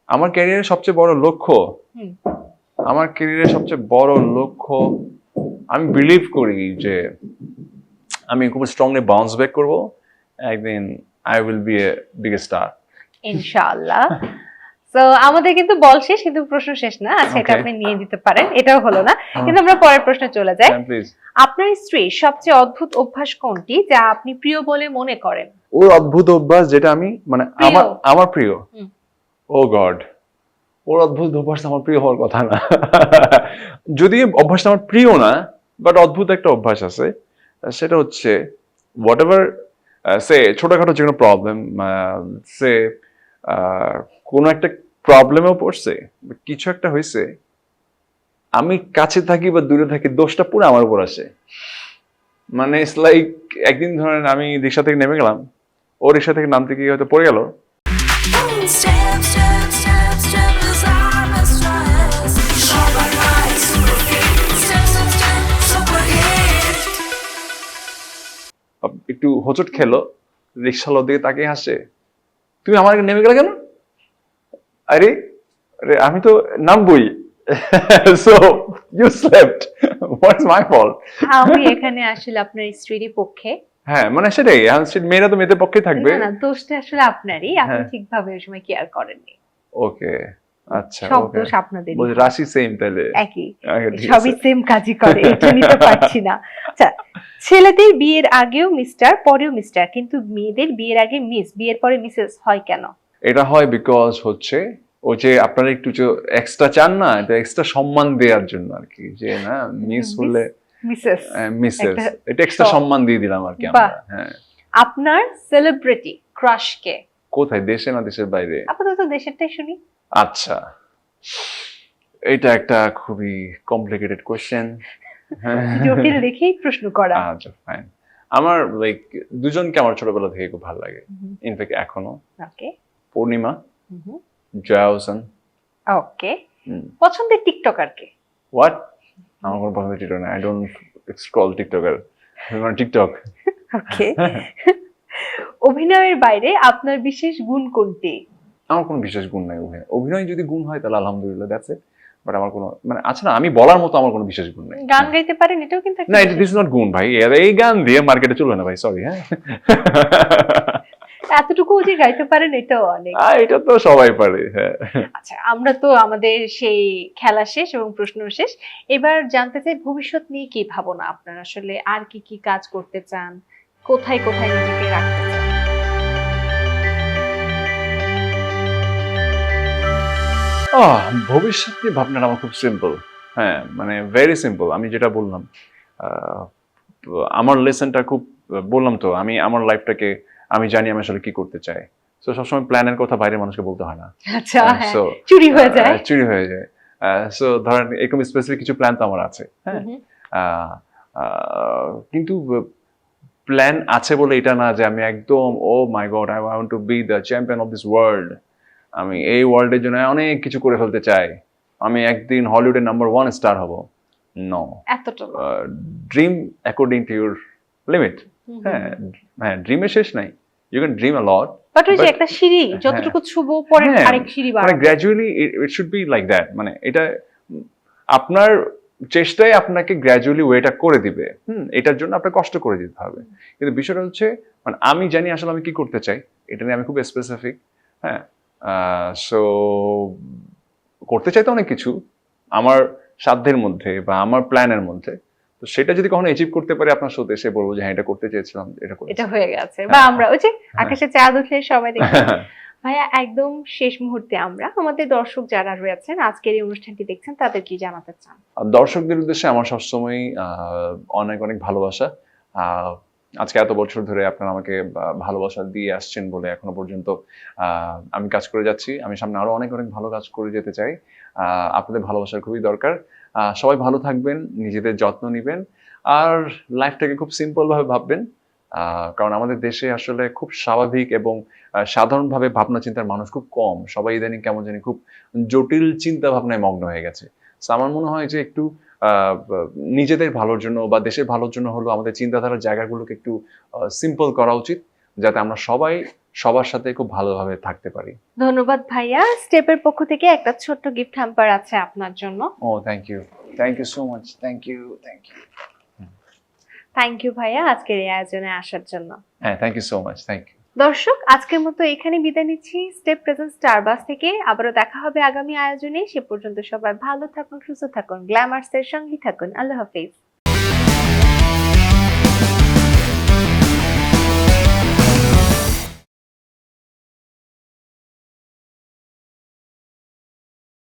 আমার ক্যারিয়ারের সবচেয়ে বড় লক্ষ্য, আমার ক্যারিয়ারের সবচেয়ে বড় লক্ষ্য আমি বিলিভ করি যে আমি খুব স্ট্রংলি বাউন্স ব্যাক করবো, একদিন I will B a big star. ইনশাআল্লাহ। তো আমাদের কিন্তু বল শেষ, কিন্তু প্রশ্ন শেষ না। আচ্ছা, এটা Okay. আপনি নিয়ে দিতে পারেন, এটাও হলো না, কিন্তু আমরা পরের প্রশ্নে চলে যাই। প্লিজ। আপনার স্ত্রীর সবচেয়ে অদ্ভুত অভ্যাস কোনটি যা আপনি প্রিয় বলে মনে করেন? ওর অদ্ভুত অভ্যাস যেটা আমি মানে প্রিয়। আমার প্রিয়, হুম। ও গড, ওর অদ্ভুত অভ্যাস আমার প্রিয় হওয়ার কথা না। যদি অভ্যাসটা আমার প্রিয় না, বাট অদ্ভুত একটা অভ্যাস আছে, সেটা হচ্ছে হোয়াট এভার সে ছোটখাটো যে কোনো প্রবলেম, সে কোনো একটা প্রবলেমেও পড়ছে, কিছু একটা হয়েছে, আমি কাছে থাকি বা দূরে থাকি, দোষটা পুরো আমার উপর আসে। মানে ইটস লাইক একদিন ধরেন আমি রিক্সা থেকে নেমে গেলাম, ও রিক্সা থেকে নামতে গিয়ে হয়তো পড়ে গেল, Step, step, step, step as I'm a stress. Sharper lights, super fit. Step, step, step, super hit. একটু হোঁচট খেলো, রিক্সাওয়ালার দিকে তাকিয়ে হাসে, তুমি আমার আগে নেমে গেলে কেন? আরে আরে আমি তো নামবই। So you slept, what's my fault? আমি এখানে আসলে আপনার স্ত্রীরই পক্ষে। হ্যাঁ মানে সেটাই, মেয়েরা তো মেয়েদের পক্ষে থাকবে। না না, দোষটা আসলে আপনারই, আপনি হ্যাঁ। ঠিকভাবে ওই সময় কেয়ার করেননি। ওকে, আচ্ছা, সব ওকে। দোষ আপনাদেরই। বলছি রাশি সেম তাহলে। একই, Okay, ঠিক সবই আছে। সেম কাজই করে, এটা নিতে পারছি না। আচ্ছা, ছেলেদের বিয়ের আগেও মিস্টার, পরেও মিস্টার, কিন্তু মেয়েদের বিয়ের আগে মিস, বিয়ের পরে মিসেস হয় কেন? এটা হয় বিকজ হচ্ছে ওই যে আপনারা একটু যে এক্সট্রা চান না, এটা এক্সট্রা সম্মান দেওয়ার জন্য আর কি, যে না মিস হলে মিসেস। মিসেস, একটা এটা এক্সট্রা শখ। সম্মান দিয়ে দিলাম আর কি আমরা। বাহ। হ্যাঁ। আপনার সেলিব্রিটি ক্রাশ কে? কোথায়, দেশে না দেশের বাইরে? আপাতত দেশেরটাই শুনি। আচ্ছা, এটা একটা খুবই কমপ্লিকেটেড কোশ্চেন। জটিল দেখেই প্রশ্ন করা। আচ্ছা ফাইন, আমার লাইক দুজনকে আমার ছোটবেলা থেকে খুব ভালো লাগে, ইনফ্যাক্ট এখনো। ওকে পূর্ণিমা, জয়া হোসেন। ওকে, পছন্দের টিকটকার কে? হোয়াট? আমার কোনো পছন্দের টিকটক না, I don't scroll TikToker, TikTok. Okay, অভিনয়ের বাইরে আপনার বিশেষ গুণ কোনটি? আমার কোনো বিশেষ গুণ নাই অভিনয়, অভিনয় যদি গুণ হয় তাহলে আলহামদুলিল্লাহ, দ্যাটস ইট। বাট আমার কোনো মানে আছে না, আমি বলার মতো আমার কোনো বিশেষ গুণ নাই। গান গাইতে পারেন, এটাও কিন্তু একটা না, এটা বিশেষ দিস নট গুণ ভাই, এই গান দিয়ে মার্কেটে চলবে না ভাই, সরি। হ্যাঁ, এতটুকু যে গাইতে পারেন এটাও অনেক। এটা তো সবাই পারে। হ্যাঁ, আচ্ছা, আমরা তো আমাদের সেই খেলা শেষ এবং প্রশ্ন শেষ। এবার জানতে চাই ভবিষ্যৎ নিয়ে কি ভাবনা আপনার, আসলে আর কি কি কাজ করতে চান, কোথায় কোথায় নিজেকে রাখতে চান? ভবিষ্যৎ নিয়ে ভাবনাটা আমার খুব সিম্পল। হ্যাঁ মানে ভেরি সিম্পল, আমি যেটা বললাম, আমার লেসনটা খুব বললাম তো, আমি আমার লাইফটাকে আমি জানি আমি আসলে কি করতে চাই। তো সবসময় প্ল্যানের কথা বাইরে মানুষকে বলতে হয় না। আচ্ছা, হ্যাঁ, So, চুরি হয়ে যায়। চুরি হয়ে যায়। সো ধরেন এরকম স্পেসিফিক কিছু প্ল্যান তো আমার আছে। হ্যাঁ, কিন্তু প্ল্যান আছে বলে এটা না যে আমি একদম oh my god I want to be the champion of this world, আমি এই ওয়ার্ল্ডের জন্য অনেক কিছু করে ফেলতে চাই, আমি একদিন হলিউডের নাম্বার 1 স্টার হব। নো, এতটা dream according to your limit. হ্যাঁ হ্যাঁ, ড্রিমের শেষ নাই, you can dream a lot, but ওই যে But- একটা সিঁড়ি, যতটুকু ছুব পরে হ্যাঁ, আরেক সিঁড়ি মানে বাড়াবো। Gradually it should be like that. মানে এটা আপনার চেষ্টায় আপনাকে গ্র্যাজুয়ালি ওয়েটা করে দিবে। এটার জন্য আপনাকে কষ্ট করে দিতে হবে। কিন্তু বিষয়টা হচ্ছে মানে আমি জানি আসলে আমি কি করতে চাই, এটা নিয়ে আমি খুব স্পেসিফিক। হ্যাঁ, সো করতে চাই তো অনেক কিছু আমার সাধ্যের মধ্যে বা আমার প্ল্যানের মধ্যে। তো সেটা যদি কখনো অ্যাচিভ করতে পারি আপনার সাথে এসে বলবো যে হ্যাঁ এটা করতে চেয়েছিলাম, এটা করেছি। এটা হয়ে গেছে। বা আমরা ওই যে আকাশে চাঁদ উঠলে সবাই দেখে। ভাইয়া, একদম শেষ মুহূর্তে আমরা আমাদের দর্শক যারা রয়েছেন আজকের এই অনুষ্ঠানটি দেখছেন তাদের কি জানাতে চান? আর দর্শকদের উদ্দেশ্যে আমার সবসময় অনেক অনেক ভালোবাসা। আজকে এত বছর ধরে আপনারা আমাকে ভালোবাসা দিয়ে আসছেন বলে এখনো পর্যন্ত আমি কাজ করে যাচ্ছি। আমি সামনে আরো অনেক অনেক ভালো কাজ করে যেতে চাই। আপনাদের ভালোবাসার খুবই দরকার। সবাই ভালো থাকবেন, নিজেদের যত্ন নেবেন, আর লাইফটাকে খুব সিম্পল ভাবে ভাববেন। কারণ আমাদের দেশে আসলে খুব স্বাভাবিক এবং সাধারণভাবে ভাবনা চিন্তার মানুষ খুব কম। সবাই ইদানিং কেমন জানি খুব জটিল চিন্তা ভাবনায় মগ্ন হয়ে গেছে। আমার মনে হয় যে একটু নিজেদের ভালোর জন্য বা দেশের ভালোর জন্য হলো আমাদের চিন্তাধারার জায়গাগুলোকে একটু সিম্পল করা উচিত, যাতে আমরা সবাই সবার সাথে খুব ভালোভাবে থাকতে পারি। ধন্যবাদ ভাইয়া। স্টেপের পক্ষ থেকে একটা ছোট্ট গিফট হ্যাম্পার আছে আপনার জন্য। Oh thank you so much, thank you. Thank you ভাইয়া আজকের এই আয়োজনে আসার জন্য। হ্যাঁ, thank you so much, thank you. দর্শক, আজকের মতো এখানে বিদায় নিচ্ছি স্টেপ প্রেজেন্ট স্টারবাস থেকে। আবারও দেখা হবে আগামী আয়োজনে। সে পর্যন্ত সবাই ভালো থাকুন, সুস্থ থাকুন, গ্ল্যামার্সের সঙ্গেই থাকুন। আল্লাহ হাফেজ।